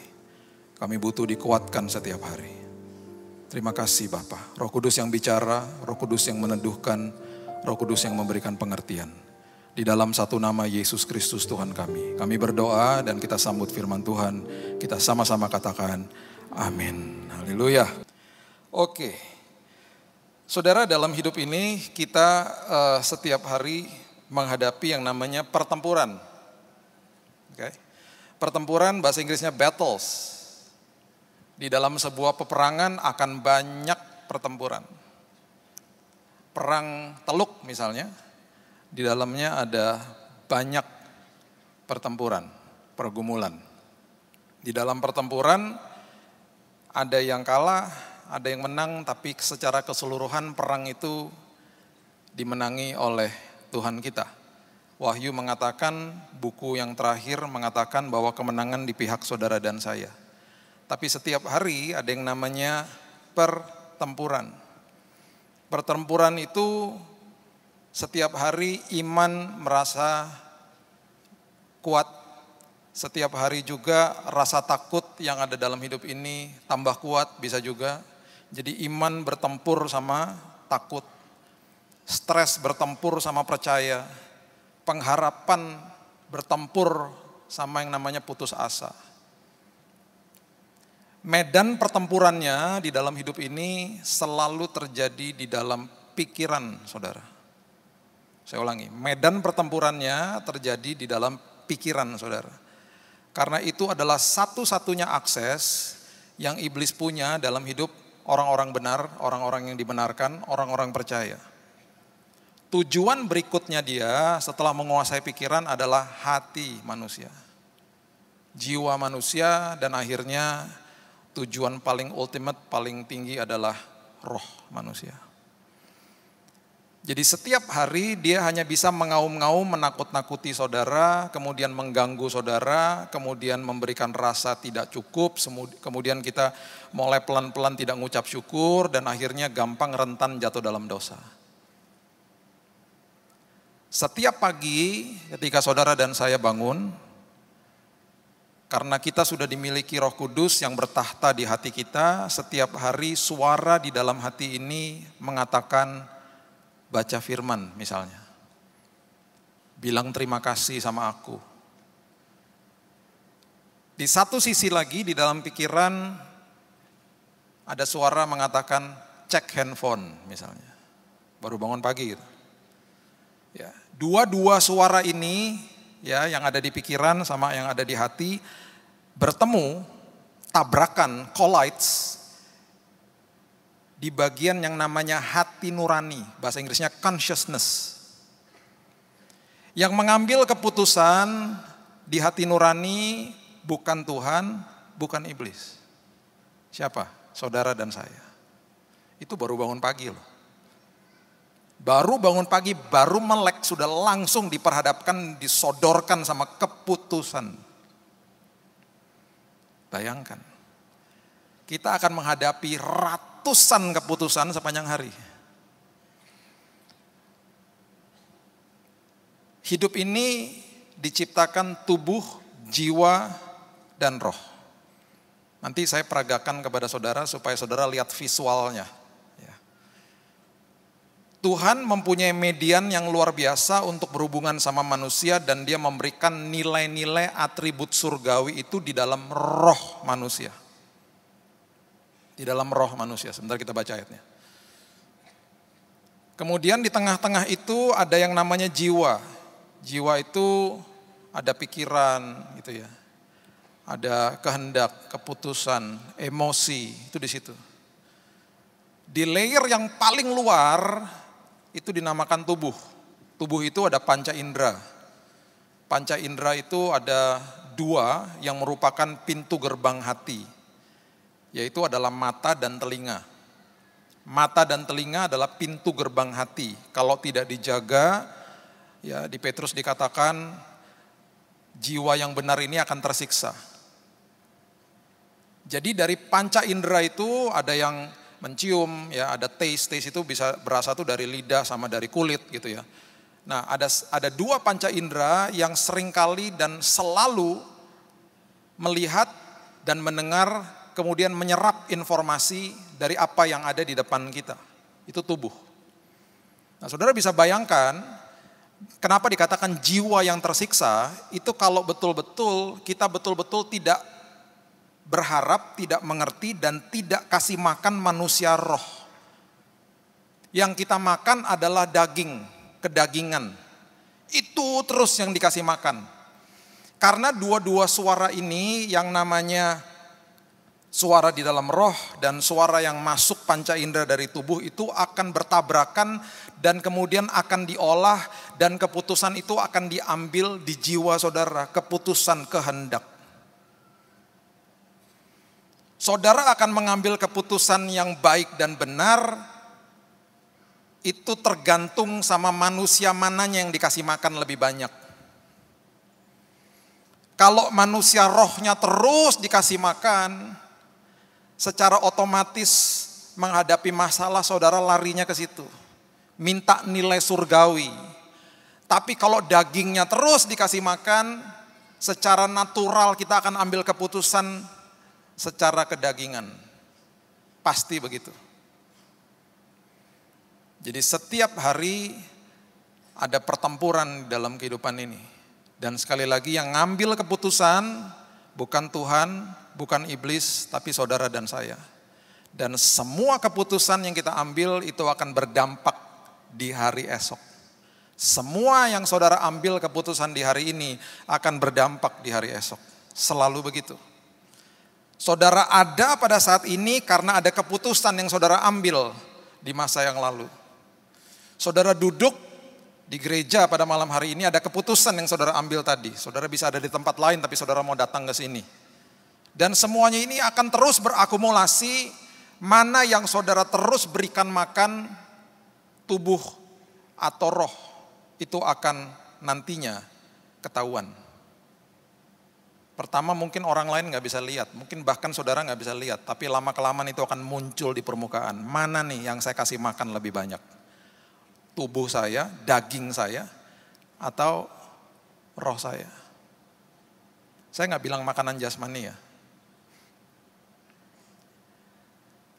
S4: Kami butuh dikuatkan setiap hari. Terima kasih Bapa. Roh Kudus yang bicara, Roh Kudus yang meneduhkan, Roh Kudus yang memberikan pengertian. Di dalam satu nama Yesus Kristus Tuhan kami. Kami berdoa dan kita sambut firman Tuhan. Kita sama-sama katakan amin. Haleluya. Oke. Saudara, dalam hidup ini kita setiap hari menghadapi yang namanya pertempuran. Oke. Pertempuran bahasa Inggrisnya battles. Di dalam sebuah peperangan akan banyak pertempuran. Perang Teluk misalnya, di dalamnya ada banyak pertempuran, pergumulan. Di dalam pertempuran ada yang kalah, ada yang menang, tapi secara keseluruhan perang itu dimenangi oleh Tuhan kita. Wahyu mengatakan, buku yang terakhir mengatakan bahwa kemenangan di pihak saudara dan saya. Tapi setiap hari ada yang namanya pertempuran. Pertempuran itu setiap hari iman merasa kuat. Setiap hari juga rasa takut yang ada dalam hidup ini tambah kuat bisa juga. Jadi iman bertempur sama takut. Stres bertempur sama percaya. Pengharapan bertempur sama yang namanya putus asa. Medan pertempurannya di dalam hidup ini selalu terjadi di dalam pikiran saudara. Saya ulangi, medan pertempurannya terjadi di dalam pikiran saudara. Karena itu adalah satu-satunya akses yang iblis punya dalam hidup orang-orang benar, orang-orang yang dibenarkan, orang-orang percaya. Tujuan berikutnya dia setelah menguasai pikiran adalah hati manusia. Jiwa manusia dan akhirnya tujuan paling ultimate, paling tinggi adalah roh manusia. Jadi setiap hari dia hanya bisa mengaum-ngaum, menakut-nakuti saudara, kemudian mengganggu saudara, kemudian memberikan rasa tidak cukup, kemudian kita mulai pelan-pelan tidak mengucap syukur, dan akhirnya gampang rentan jatuh dalam dosa. Setiap pagi ketika saudara dan saya bangun, karena kita sudah dimiliki Roh Kudus yang bertahta di hati kita, setiap hari suara di dalam hati ini mengatakan, baca firman misalnya. Bilang terima kasih sama aku. Di satu sisi lagi di dalam pikiran ada suara mengatakan cek handphone misalnya. Baru bangun pagi gitu. Ya, dua suara ini ya yang ada di pikiran sama yang ada di hati bertemu, tabrakan, collides di bagian yang namanya hati nurani, bahasa Inggrisnya consciousness. Yang mengambil keputusan di hati nurani bukan Tuhan, bukan iblis. Siapa? Saudara dan saya. Itu baru bangun pagi loh. Baru bangun pagi, baru melek, sudah langsung diperhadapkan, disodorkan sama keputusan. Bayangkan, kita akan menghadapi ratusan keputusan sepanjang hari. Hidup ini diciptakan tubuh, jiwa, dan roh. Nanti saya peragakan kepada saudara supaya saudara lihat visualnya. Tuhan mempunyai median yang luar biasa untuk berhubungan sama manusia dan dia memberikan nilai-nilai atribut surgawi itu di dalam roh manusia. Di dalam roh manusia, sebentar kita baca ayatnya. Kemudian di tengah-tengah itu ada yang namanya jiwa. Jiwa itu ada pikiran gitu ya. Ada kehendak, keputusan, emosi, itu di situ. Di layer yang paling luar itu dinamakan tubuh. Tubuh itu ada panca indera. Panca indera itu ada dua yang merupakan pintu gerbang hati. Yaitu adalah mata dan telinga. Mata dan telinga adalah pintu gerbang hati. Kalau tidak dijaga, ya di Petrus dikatakan jiwa yang benar ini akan tersiksa. Jadi dari panca indera itu ada yang mencium, ya ada taste itu bisa berasal tuh dari lidah sama dari kulit gitu ya. Nah ada dua panca indera yang seringkali dan selalu melihat dan mendengar kemudian menyerap informasi dari apa yang ada di depan kita. Itu tubuh. Nah saudara bisa bayangkan kenapa dikatakan jiwa yang tersiksa itu kalau betul-betul kita betul-betul tidak berharap, tidak mengerti, dan tidak kasih makan manusia roh. Yang kita makan adalah daging, kedagingan. Itu terus yang dikasih makan. Karena dua-dua suara ini yang namanya suara di dalam roh dan suara yang masuk panca indera dari tubuh itu akan bertabrakan dan kemudian akan diolah dan keputusan itu akan diambil di jiwa saudara, keputusan kehendak. Saudara akan mengambil keputusan yang baik dan benar, itu tergantung sama manusia mananya yang dikasih makan lebih banyak. Kalau manusia rohnya terus dikasih makan, secara otomatis menghadapi masalah saudara larinya ke situ. Minta nilai surgawi. Tapi kalau dagingnya terus dikasih makan, secara natural kita akan ambil keputusan secara kedagingan. Pasti begitu. Jadi setiap hari ada pertempuran dalam kehidupan ini. Dan sekali lagi yang ngambil keputusan bukan Tuhan, bukan iblis, tapi saudara dan saya. Dan semua keputusan yang kita ambil itu akan berdampak di hari esok. Semua yang saudara ambil keputusan di hari ini akan berdampak di hari esok. Selalu begitu. Saudara ada pada saat ini karena ada keputusan yang saudara ambil di masa yang lalu. Saudara duduk di gereja pada malam hari ini, ada keputusan yang saudara ambil tadi. Saudara bisa ada di tempat lain tapi saudara mau datang ke sini. Dan semuanya ini akan terus berakumulasi, mana yang saudara terus berikan makan, tubuh atau roh, itu akan nantinya ketahuan. Pertama mungkin orang lain gak bisa lihat, mungkin bahkan saudara gak bisa lihat, tapi lama-kelamaan itu akan muncul di permukaan. Mana nih yang saya kasih makan lebih banyak? Tubuh saya, daging saya, atau roh saya? Saya gak bilang makanan jasmani ya.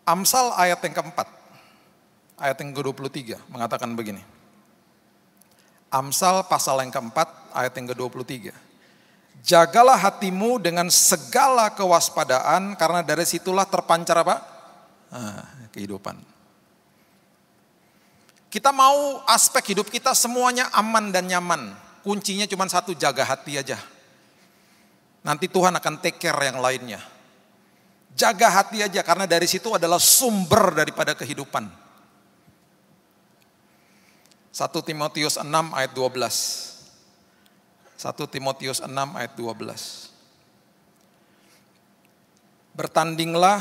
S4: Amsal ayat yang keempat, ayat yang ke-23 mengatakan begini. Amsal pasal yang keempat, ayat yang ke-23. Jagalah hatimu dengan segala kewaspadaan, karena dari situlah terpancar apa? Kehidupan. Kita mau aspek hidup kita semuanya aman dan nyaman. Kuncinya cuma satu, jaga hati aja. Nanti Tuhan akan take care yang lainnya. Jaga hati aja, karena dari situ adalah sumber daripada kehidupan. 1 Timotius 6 ayat 12. 1 Timotius 6 ayat 12. Bertandinglah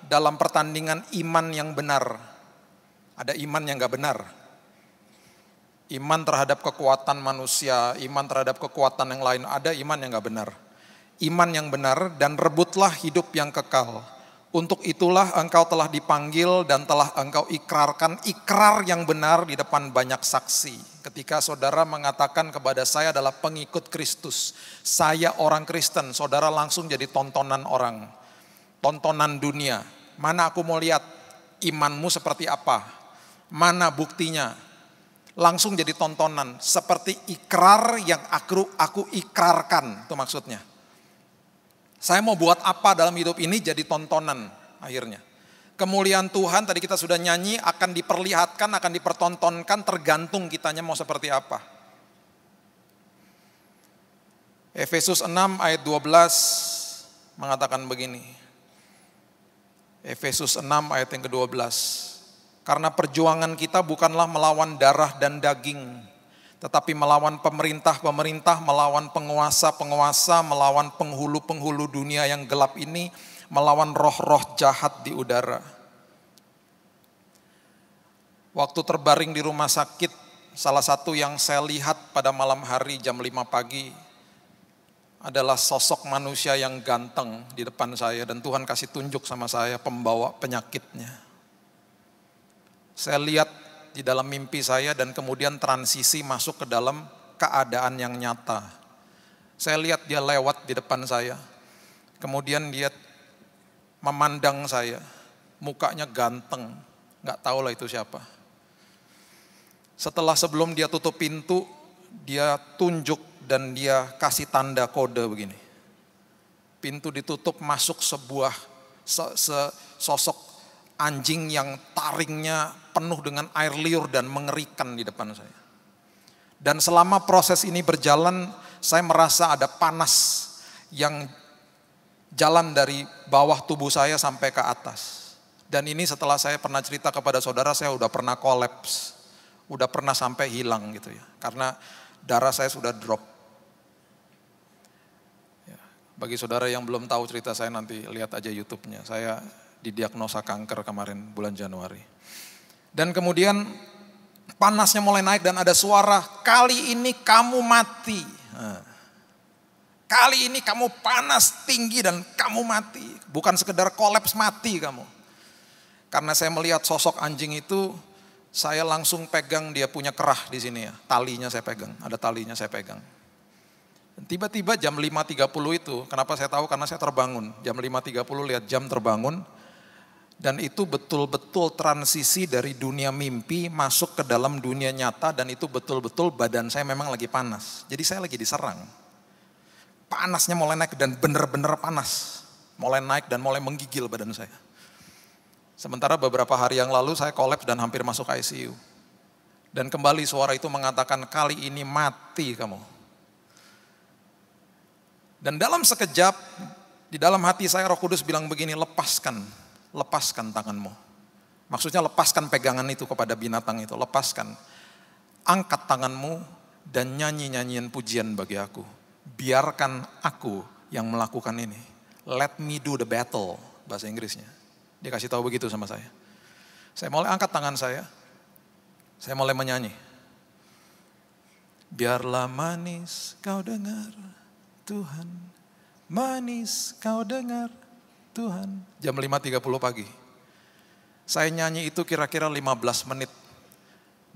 S4: dalam pertandingan iman yang benar. Ada iman yang gak benar. Iman terhadap kekuatan manusia, iman terhadap kekuatan yang lain. Ada iman yang gak benar. Iman yang benar dan rebutlah hidup yang kekal. Untuk itulah engkau telah dipanggil dan telah engkau ikrarkan ikrar yang benar di depan banyak saksi. Ketika saudara mengatakan kepada saya adalah pengikut Kristus, saya orang Kristen, saudara langsung jadi tontonan orang. Tontonan dunia. Mana aku mau lihat imanmu seperti apa? Mana buktinya? Langsung jadi tontonan. Seperti ikrar yang aku ikrarkan. Itu maksudnya. Saya mau buat apa dalam hidup ini jadi tontonan akhirnya. Kemuliaan Tuhan tadi kita sudah nyanyi akan diperlihatkan, akan dipertontonkan tergantung kitanya mau seperti apa. Efesus 6 ayat 12 mengatakan begini. Efesus 6 ayat yang ke-12. Karena perjuangan kita bukanlah melawan darah dan daging, tetapi melawan pemerintah-pemerintah, melawan penguasa-penguasa, melawan penghulu-penghulu dunia yang gelap ini, melawan roh-roh jahat di udara. Waktu terbaring di rumah sakit, salah satu yang saya lihat pada malam hari jam 5 pagi adalah sosok manusia yang ganteng di depan saya, dan Tuhan kasih tunjuk sama saya pembawa penyakitnya. Saya lihat di dalam mimpi saya dan kemudian transisi masuk ke dalam keadaan yang nyata. Saya lihat dia lewat di depan saya. Kemudian dia memandang saya. Mukanya ganteng. Gak tahu lah itu siapa. Setelah sebelum dia tutup pintu, dia tunjuk dan dia kasih tanda kode begini. Pintu ditutup, masuk sebuah sosok anjing yang taringnya penuh dengan air liur dan mengerikan di depan saya. Dan selama proses ini berjalan, saya merasa ada panas yang jalan dari bawah tubuh saya sampai ke atas. Dan ini setelah saya pernah cerita kepada saudara, saya udah pernah kolaps, udah pernah sampai hilang gitu ya. Karena darah saya sudah drop. Ya, bagi saudara yang belum tahu cerita saya, nanti lihat aja YouTube-nya. Saya didiagnosa kanker kemarin bulan Januari. Dan kemudian panasnya mulai naik dan ada suara, kali ini kamu mati. Kali ini kamu panas tinggi dan kamu mati. Bukan sekedar kolaps, mati kamu. Karena saya melihat sosok anjing itu, saya langsung pegang dia punya kerah di sini ya. Talinya saya pegang, ada talinya saya pegang. Tiba-tiba jam 5.30 itu, kenapa saya tahu? Karena saya terbangun. Jam 5.30 lihat jam terbangun. Dan itu betul-betul transisi dari dunia mimpi masuk ke dalam dunia nyata. Dan itu betul-betul badan saya memang lagi panas. Jadi saya lagi diserang. Panasnya mulai naik dan benar-benar panas. Mulai naik dan mulai menggigil badan saya. Sementara beberapa hari yang lalu saya kolaps dan hampir masuk ICU. Dan kembali suara itu mengatakan, kali ini mati kamu. Dan dalam sekejap, di dalam hati saya Roh Kudus bilang begini, lepaskan tanganmu. Maksudnya lepaskan pegangan itu kepada binatang itu, lepaskan. Angkat tanganmu dan nyanyi-nyanyian pujian bagi aku. Biarkan aku yang melakukan ini. Let me do the battle, bahasa Inggrisnya. Dia kasih tahu begitu sama saya. Saya mulai angkat tangan saya mulai menyanyi. Biarlah manis kau dengar Tuhan, manis kau dengar Tuhan. Jam 5.30 pagi. Saya nyanyi itu kira-kira 15 menit.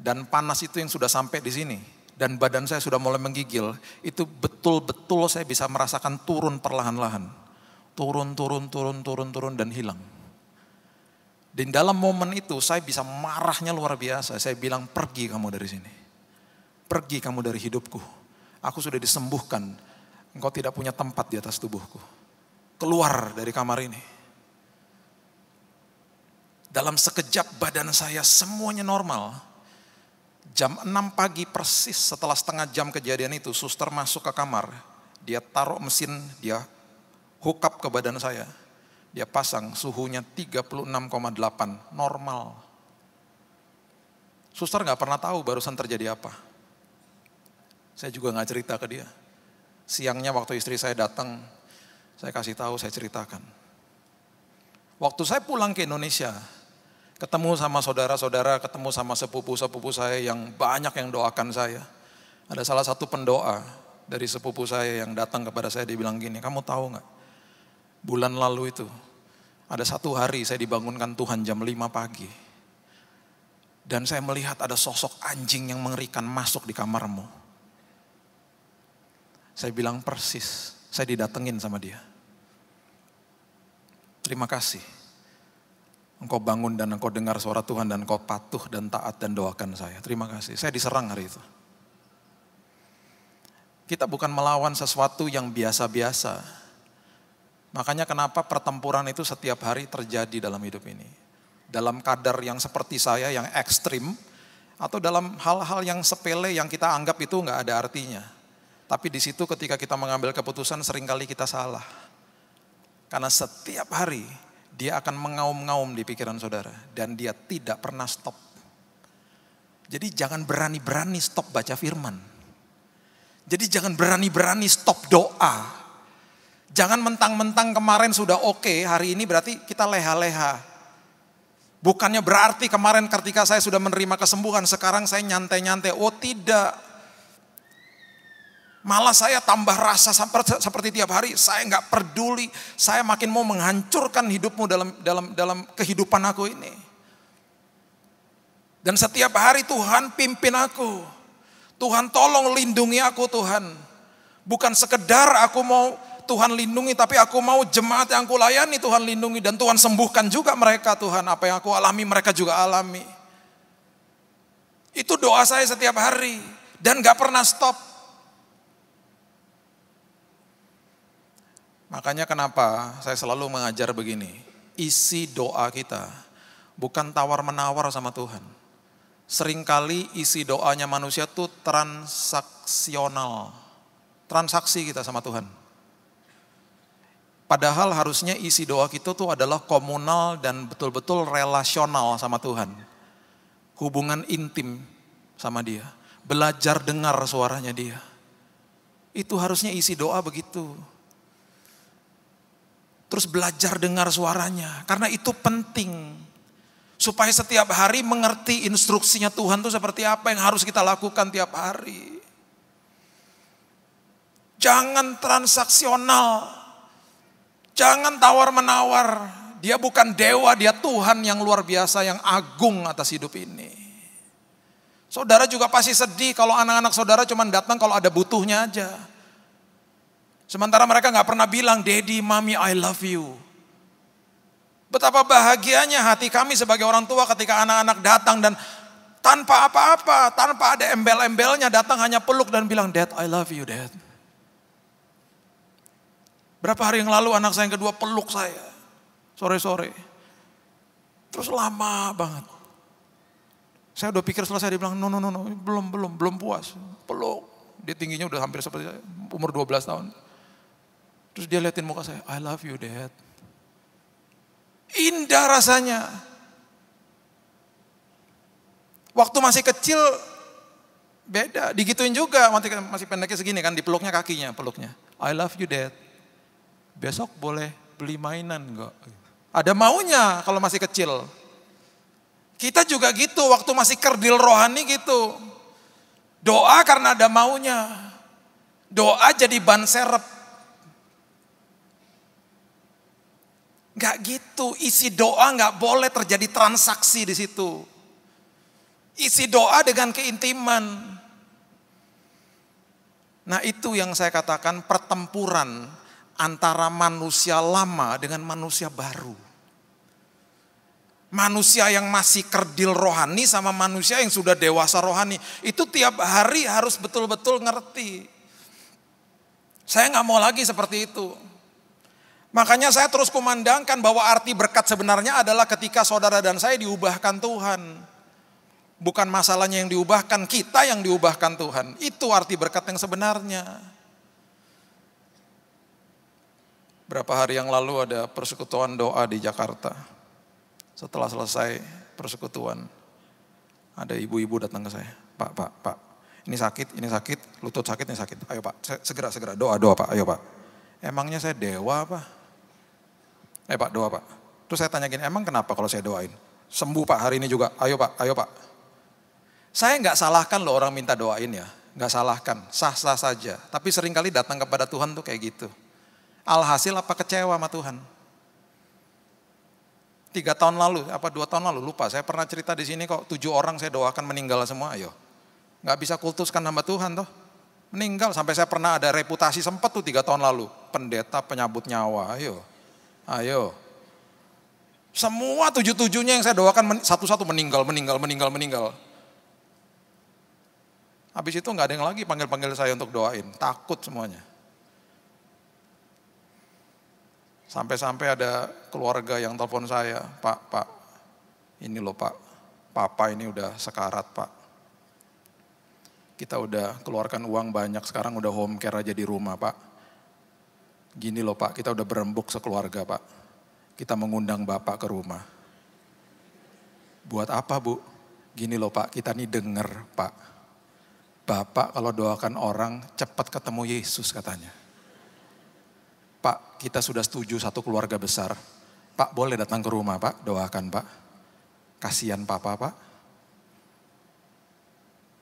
S4: Dan panas itu yang sudah sampai di sini. Dan badan saya sudah mulai menggigil. Itu betul-betul saya bisa merasakan turun perlahan-lahan. Turun dan hilang. Dan dalam momen itu saya bisa marahnya luar biasa. Saya bilang, pergi kamu dari sini. Pergi kamu dari hidupku. Aku sudah disembuhkan. Engkau tidak punya tempat di atas tubuhku. Keluar dari kamar ini. Dalam sekejap badan saya semuanya normal. Jam 6 pagi persis setelah setengah jam kejadian itu, suster masuk ke kamar. Dia taruh mesin, dia hook up ke badan saya. Dia pasang suhunya 36,8, normal. Suster gak pernah tahu barusan terjadi apa. Saya juga gak cerita ke dia. Siangnya waktu istri saya datang, saya kasih tahu, saya ceritakan. Waktu saya pulang ke Indonesia, ketemu sama saudara-saudara, ketemu sama sepupu-sepupu saya yang banyak yang doakan saya. Ada salah satu pendoa dari sepupu saya yang datang kepada saya, dia bilang gini, kamu tahu gak? Bulan lalu itu, ada satu hari saya dibangunkan Tuhan jam 5 pagi. Dan saya melihat ada sosok anjing yang mengerikan masuk di kamarmu. Saya bilang persis, saya didatengin sama dia. Terima kasih. Engkau bangun dan engkau dengar suara Tuhan dan engkau patuh dan taat dan doakan saya. Terima kasih, saya diserang hari itu. Kita bukan melawan sesuatu yang biasa-biasa. Makanya kenapa pertempuran itu setiap hari terjadi dalam hidup ini. Dalam kadar yang seperti saya, yang ekstrim. Atau dalam hal-hal yang sepele yang kita anggap itu gak ada artinya. Tapi di situ ketika kita mengambil keputusan seringkali kita salah. Karena setiap hari dia akan mengaum-ngaum di pikiran saudara. Dan dia tidak pernah stop. Jadi jangan berani-berani stop baca firman. Jadi jangan berani-berani stop doa. Jangan mentang-mentang kemarin sudah oke, hari ini berarti kita leha-leha. Bukannya berarti kemarin ketika saya sudah menerima kesembuhan, sekarang saya nyantai-nyantai. Oh tidak. Malah saya tambah rasa seperti tiap hari, saya nggak peduli. Saya makin mau menghancurkan hidupmu dalam kehidupan aku ini. Dan setiap hari Tuhan pimpin aku. Tuhan tolong lindungi aku Tuhan. Bukan sekedar aku mau Tuhan lindungi, tapi aku mau jemaat yang aku layani Tuhan lindungi. Dan Tuhan sembuhkan juga mereka Tuhan. Apa yang aku alami mereka juga alami. Itu doa saya setiap hari. Dan gak pernah stop. Makanya kenapa saya selalu mengajar begini. Isi doa kita bukan tawar-menawar sama Tuhan. Seringkali isi doanya manusia tuh transaksional. transaksi kita sama Tuhan. Padahal harusnya isi doa kita tuh adalah komunal dan betul-betul relasional sama Tuhan. Hubungan intim sama Dia. Belajar dengar suaranya Dia. Itu harusnya isi doa begitu. Terus belajar dengar suaranya. Karena itu penting. Supaya setiap hari mengerti instruksinya Tuhan itu seperti apa yang harus kita lakukan tiap hari. Jangan transaksional. Jangan tawar-menawar. Dia bukan dewa, dia Tuhan yang luar biasa, yang agung atas hidup ini. Saudara juga pasti sedih kalau anak-anak saudara cuma datang kalau ada butuhnya aja. Sementara mereka gak pernah bilang, Daddy, Mommy, I love you. Betapa bahagianya hati kami sebagai orang tua ketika anak-anak datang dan tanpa apa-apa, tanpa ada embel-embelnya datang hanya peluk dan bilang, Dad, I love you, Dad. Berapa hari yang lalu anak saya yang kedua peluk saya, sore-sore. Terus lama banget. Saya udah pikir selesai, dia bilang, no, belum puas. Peluk, dia tingginya udah hampir seperti saya, umur 12 tahun. Terus dia liatin muka saya, I love you, Dad. Indah rasanya. Waktu masih kecil beda, digituin juga, masih pendeknya segini kan, dipeluknya kakinya, peluknya. I love you, Dad. Besok boleh beli mainan enggak? Ada maunya kalau masih kecil. Kita juga gitu, waktu masih kerdil rohani gitu. Doa karena ada maunya. Doa jadi ban serep. Enggak gitu, isi doa enggak boleh terjadi transaksi di situ. Isi doa dengan keintiman. Nah itu yang saya katakan pertempuran antara manusia lama dengan manusia baru. Manusia yang masih kerdil rohani sama manusia yang sudah dewasa rohani. Itu tiap hari harus betul-betul ngerti. Saya gak mau lagi seperti itu. Makanya saya terus kumandangkan bahwa arti berkat sebenarnya adalah ketika saudara dan saya diubahkan Tuhan. Bukan masalahnya yang diubahkan, kita yang diubahkan Tuhan. Itu arti berkat yang sebenarnya. Berapa hari yang lalu ada persekutuan doa di Jakarta. Setelah selesai persekutuan, ada ibu-ibu datang ke saya. Pak, ini sakit, lutut sakit, ini sakit. Ayo Pak, segera, doa Pak, ayo Pak. Emangnya saya dewa apa? Pak, doa Pak. Terus saya tanya gini, emang kenapa kalau saya doain? Sembuh Pak hari ini juga, ayo Pak. Saya gak salahkan loh orang minta doain ya, gak salahkan, sah-sah saja. Tapi seringkali datang kepada Tuhan tuh kayak gitu. Alhasil apa kecewa sama Tuhan? 3 tahun lalu, 2 tahun lalu, lupa. Saya pernah cerita di sini kok, 7 orang saya doakan meninggal semua, ayo. Gak bisa kultuskan hamba Tuhan toh. Meninggal, sampai saya pernah ada reputasi sempat tuh 3 tahun lalu. Pendeta penyabut nyawa, ayo. Semua 7-7-nya yang saya doakan, satu-satu meninggal. Habis itu gak ada yang lagi panggil-panggil saya untuk doain, takut semuanya. Sampai-sampai ada keluarga yang telepon saya, Pak, ini loh Pak, Papa ini udah sekarat Pak. Kita udah keluarkan uang banyak, sekarang udah home care aja di rumah Pak. Gini loh Pak, kita udah berembuk sekeluarga Pak. Kita mengundang Bapak ke rumah. Buat apa Bu? Gini loh Pak, kita nih denger Pak. Bapak kalau doakan orang cepat ketemu Yesus katanya. Pak, kita sudah setuju satu keluarga besar. Pak, boleh datang ke rumah Pak, doakan Pak. Kasihan Papa Pak.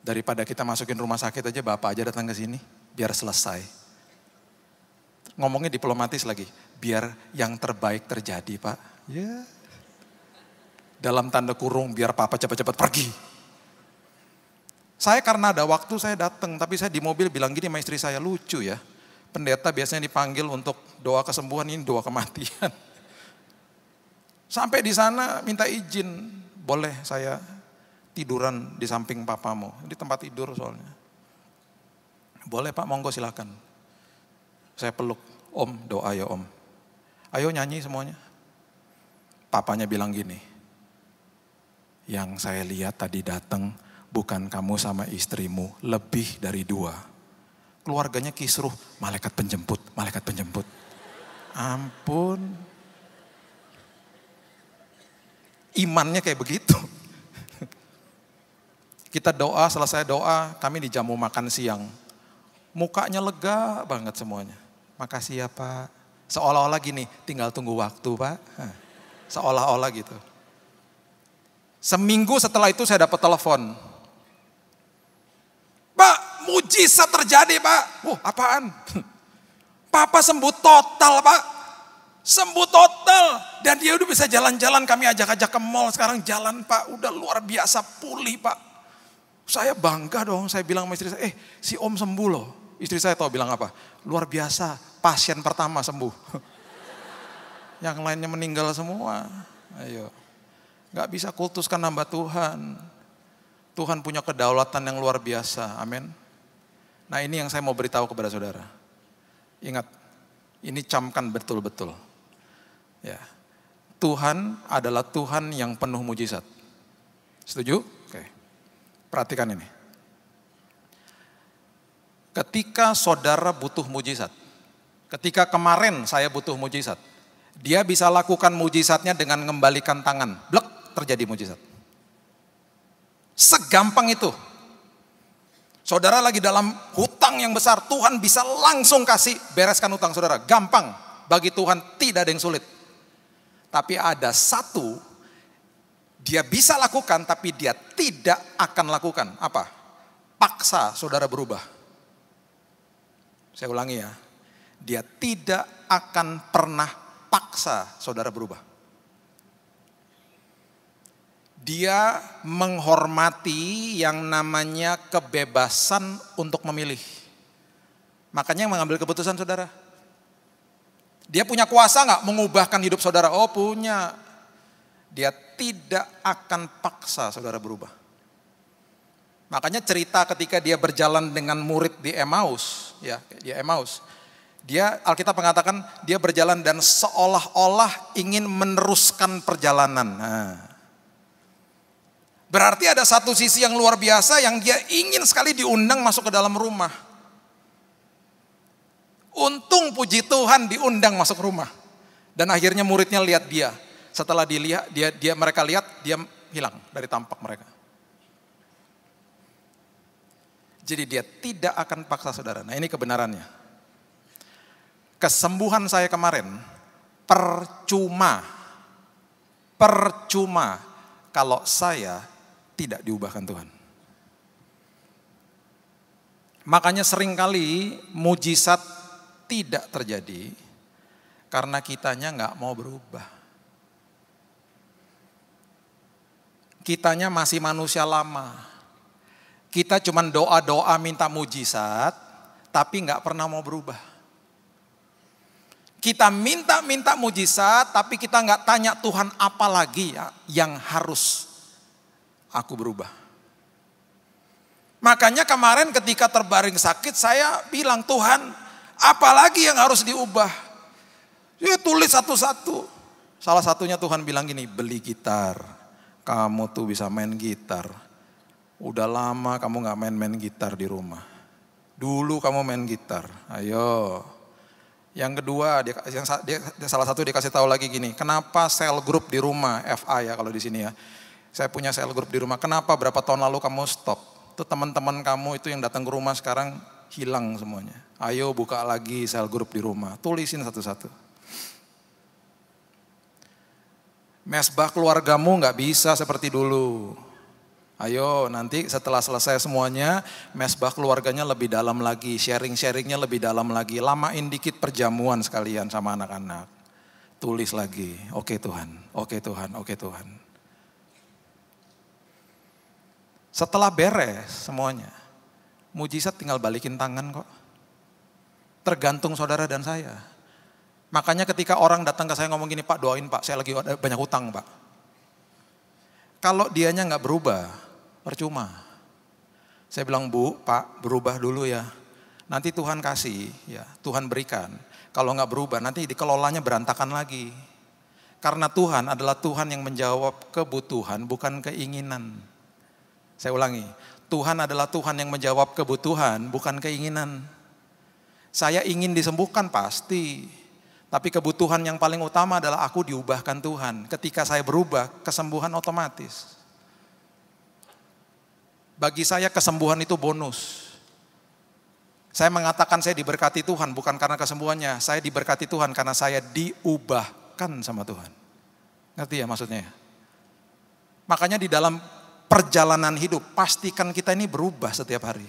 S4: Daripada kita masukin rumah sakit aja, Bapak aja datang ke sini, biar selesai. Ngomongnya diplomatis lagi, biar yang terbaik terjadi Pak. Ya. Dalam tanda kurung, biar Papa cepat-cepat pergi. Saya karena ada waktu saya datang, tapi saya di mobil bilang gini sama istri saya, lucu ya. Pendeta biasanya dipanggil untuk doa kesembuhan, ini doa kematian. Sampai di sana minta izin, boleh saya tiduran di samping papamu, di tempat tidur soalnya. Boleh Pak, monggo silakan. Saya peluk, Om doa ya Om. Ayo nyanyi semuanya. Papanya bilang gini, yang saya lihat tadi datang bukan kamu sama istrimu, lebih dari 2. Keluarganya kisruh, malaikat penjemput, malaikat penjemput. Ampun. Imannya kayak begitu. Kita doa, selesai doa, kami dijamu makan siang. Mukanya lega banget semuanya. Makasih ya Pak. Seolah-olah gini, tinggal tunggu waktu Pak. Seolah-olah gitu. Seminggu setelah itu saya dapat telepon. Pak, mujizat terjadi Pak. Apaan? Papa sembuh total Pak. Sembuh total. Dan dia udah bisa jalan-jalan, kami ajak-ajak ke mall. Sekarang jalan Pak, udah luar biasa pulih Pak. Saya bangga dong, saya bilang sama istri saya, si Om sembuh loh. Istri saya tahu bilang apa? Luar biasa, pasien pertama sembuh. Yang lainnya meninggal semua. Ayo. Gak bisa kultuskan hamba Tuhan. Tuhan punya kedaulatan yang luar biasa. Amin. Nah ini yang saya mau beritahu kepada saudara. Ingat, ini camkan betul-betul. Ya, Tuhan adalah Tuhan yang penuh mujizat. Setuju? Oke. Perhatikan ini. Ketika saudara butuh mujizat, ketika kemarin saya butuh mujizat, dia bisa lakukan mujizatnya dengan mengembalikan tangan. Blek, terjadi mujizat. Segampang itu. Saudara lagi dalam hutang yang besar, Tuhan bisa langsung kasih bereskan hutang saudara. Gampang, bagi Tuhan tidak ada yang sulit. Tapi ada satu, dia bisa lakukan tapi dia tidak akan lakukan. Apa? Paksa saudara berubah. Saya ulangi ya, dia tidak akan pernah paksa saudara berubah. Dia menghormati yang namanya kebebasan untuk memilih. Makanya yang mengambil keputusan saudara. Dia punya kuasa gak mengubahkan hidup saudara? Oh punya. Dia tidak akan paksa saudara berubah. Makanya cerita ketika dia berjalan dengan murid di Emmaus. Ya, di Emmaus. Dia, Alkitab mengatakan dia berjalan dan seolah-olah ingin meneruskan perjalanan. Nah. Berarti ada satu sisi yang luar biasa yang dia ingin sekali diundang masuk ke dalam rumah. Untung puji Tuhan diundang masuk rumah. Dan akhirnya muridnya lihat dia. Setelah dilihat, mereka lihat, dia hilang dari tampak mereka. Jadi dia tidak akan paksa saudara. Nah ini kebenarannya. Kesembuhan saya kemarin percuma kalau saya tidak diubahkan Tuhan. Makanya seringkali mujizat tidak terjadi karena kitanya nggak mau berubah. Kitanya masih manusia lama. Kita cuma doa-doa minta mujizat, tapi nggak pernah mau berubah. Kita minta mujizat, tapi kita nggak tanya Tuhan apa lagi yang harus aku berubah. Makanya kemarin ketika terbaring sakit saya bilang, Tuhan apalagi yang harus diubah? Ya tulis satu-satu. Salah satunya Tuhan bilang gini, beli gitar. Kamu tuh bisa main gitar. Udah lama kamu gak main gitar di rumah. Dulu kamu main gitar, ayo. Yang kedua, salah satu dia kasih tahu lagi gini, kenapa sel grup di rumah, FA ya kalau di sini ya. Saya punya sel grup di rumah. Kenapa berapa tahun lalu kamu stop? Itu teman-teman kamu itu yang datang ke rumah sekarang hilang semuanya. Ayo buka lagi sel grup di rumah. Tulisin satu-satu. Mesbah keluargamu gak bisa seperti dulu. Ayo nanti setelah selesai semuanya, mesbah keluarganya lebih dalam lagi. Sharing-sharingnya lebih dalam lagi. Lamain dikit perjamuan sekalian sama anak-anak. Tulis lagi. Oke Tuhan, oke Tuhan, oke Tuhan. Setelah beres semuanya, mujizat tinggal balikin tangan kok. Tergantung saudara dan saya. Makanya ketika orang datang ke saya ngomong gini, Pak doain Pak, saya lagi ada banyak hutang Pak. Kalau dianya gak berubah, percuma. Saya bilang, Bu, Pak berubah dulu ya. Nanti Tuhan kasih, ya Tuhan berikan. Kalau gak berubah nanti dikelolanya berantakan lagi. Karena Tuhan adalah Tuhan yang menjawab kebutuhan bukan keinginan. Saya ulangi, Tuhan adalah Tuhan yang menjawab kebutuhan, bukan keinginan. Saya ingin disembuhkan pasti. Tapi kebutuhan yang paling utama adalah aku diubahkan Tuhan. Ketika saya berubah, kesembuhan otomatis. Bagi saya kesembuhan itu bonus. Saya mengatakan saya diberkati Tuhan bukan karena kesembuhannya. Saya diberkati Tuhan karena saya diubahkan sama Tuhan. Ngerti ya maksudnya? Makanya di dalam perjalanan hidup, pastikan kita ini berubah setiap hari.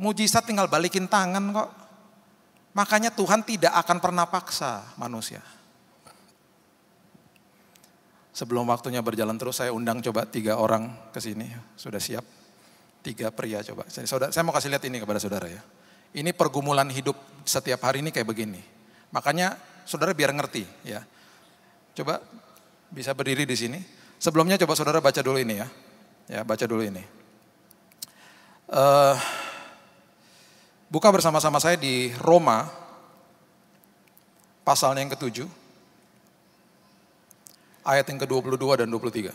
S4: Mujizat tinggal balikin tangan kok. Makanya Tuhan tidak akan pernah paksa manusia. Sebelum waktunya berjalan terus, saya undang coba 3 orang ke sini. Sudah siap? 3 pria coba. Saya mau kasih lihat ini kepada saudara ya. Ini pergumulan hidup setiap hari ini kayak begini. Makanya saudara biar ngerti ya. Coba bisa berdiri di sini. Sebelumnya coba saudara baca dulu ini ya. Ya baca dulu ini. Buka bersama-sama saya di Roma, pasalnya yang ke-7, ayat yang ke-22 dan 23.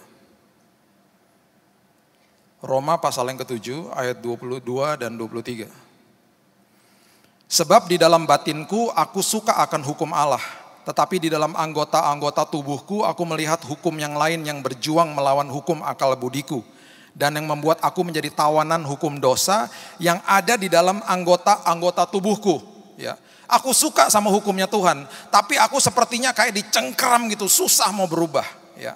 S4: Roma pasal yang ke-7, ayat 22 dan 23. Sebab di dalam batinku aku suka akan hukum Allah, tetapi di dalam anggota-anggota tubuhku aku melihat hukum yang lain yang berjuang melawan hukum akal budiku. Dan yang membuat aku menjadi tawanan hukum dosa yang ada di dalam anggota-anggota tubuhku. Ya, aku suka sama hukumnya Tuhan, tapi aku sepertinya kayak dicengkeram gitu, susah mau berubah. Ya.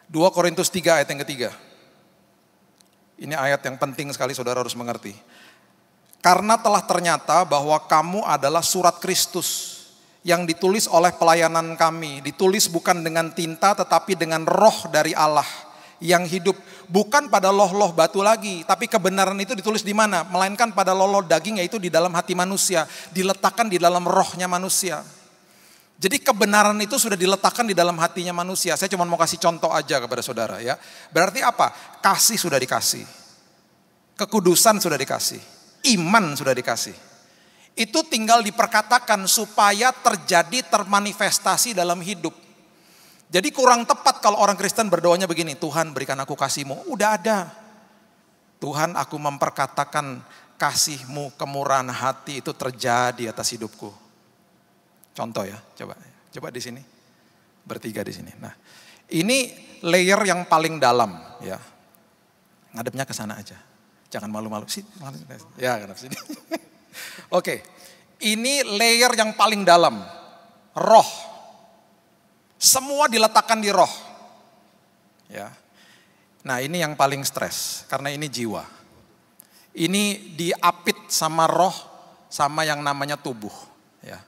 S4: 2 Korintus 3 ayat yang ketiga. Ini ayat yang penting sekali saudara harus mengerti. Karena telah ternyata bahwa kamu adalah surat Kristus yang ditulis oleh pelayanan kami, ditulis bukan dengan tinta tetapi dengan roh dari Allah yang hidup, bukan pada loh-loh batu lagi, tapi kebenaran itu ditulis di mana? Melainkan pada loh-loh daging, yaitu di dalam hati manusia, diletakkan di dalam rohnya manusia. Jadi kebenaran itu sudah diletakkan di dalam hatinya manusia. Saya cuma mau kasih contoh aja kepada saudara ya. Berarti apa? Kasih sudah dikasih, kekudusan sudah dikasih, iman sudah dikasih. Itu tinggal diperkatakan supaya termanifestasi dalam hidup. Jadi kurang tepat kalau orang Kristen berdoanya begini, Tuhan berikan aku kasih-Mu. Udah ada. Tuhan aku memperkatakan kasih-Mu, kemurahan hati itu terjadi atas hidupku. Contoh ya, coba di sini. Bertiga di sini. Nah, ini layer yang paling dalam ya. Ngadepnya ke sana aja. Jangan malu-malu sih. Ya, ngadep sini. Oke. Ini layer yang paling dalam. Roh. Semua diletakkan di roh. Ya. Nah ini yang paling stres, karena ini jiwa. Ini diapit sama roh, sama yang namanya tubuh. Ya.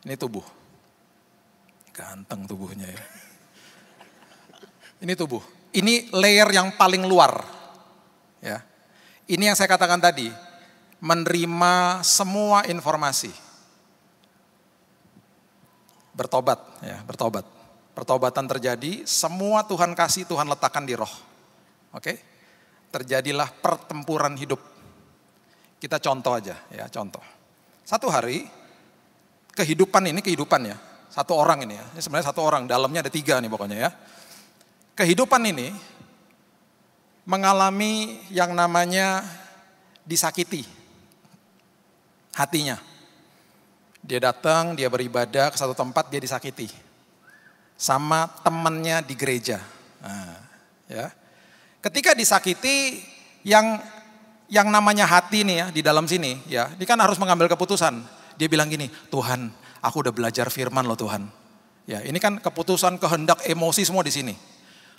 S4: Ini tubuh. Ganteng tubuhnya ya. Ini tubuh. Ini layer yang paling luar. Ya. Ini yang saya katakan tadi, menerima semua informasi. Bertobat, ya, bertobat. Pertobatan terjadi, semua Tuhan kasih, Tuhan letakkan di roh. Oke? Terjadilah pertempuran hidup. Kita contoh aja, ya, contoh. Satu hari, kehidupan ya. Satu orang ini ya. Ini sebenarnya satu orang, dalamnya ada 3 nih pokoknya ya. Kehidupan ini mengalami yang namanya disakiti. Hatinya. Dia datang, dia beribadah ke satu tempat, dia disakiti. Sama temannya di gereja. Nah, ya. Ketika disakiti, yang namanya hati nih ya, di dalam sini ya, dia kan harus mengambil keputusan. Dia bilang gini, Tuhan, aku udah belajar firman loh Tuhan. Ya, ini kan keputusan, kehendak, emosi semua di sini.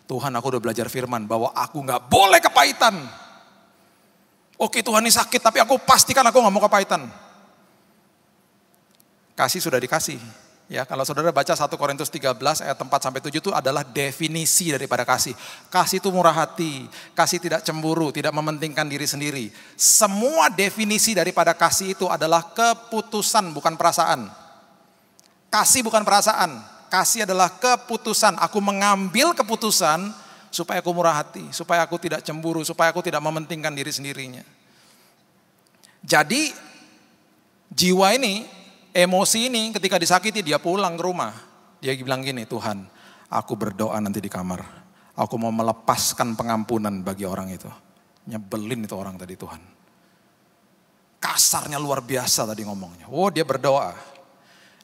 S4: Tuhan, aku udah belajar firman bahwa aku nggak boleh kepahitan. Oke Tuhan, ini sakit, tapi aku pastikan aku nggak mau kepahitan. Kasih sudah dikasih. Ya, kalau saudara baca 1 Korintus 13 ayat 4-7 itu adalah definisi daripada kasih. Kasih itu murah hati, kasih tidak cemburu, tidak mementingkan diri sendiri. Semua definisi daripada kasih itu adalah keputusan, bukan perasaan. Kasih bukan perasaan, kasih adalah keputusan. Aku mengambil keputusan supaya aku murah hati, supaya aku tidak cemburu, supaya aku tidak mementingkan diri sendirinya. Jadi jiwa ini, emosi ini ketika disakiti dia pulang ke rumah. Dia bilang gini, Tuhan aku berdoa nanti di kamar. Aku mau melepaskan pengampunan bagi orang itu. Nyebelin itu orang tadi Tuhan. Kasarnya luar biasa tadi ngomongnya. Oh, dia berdoa.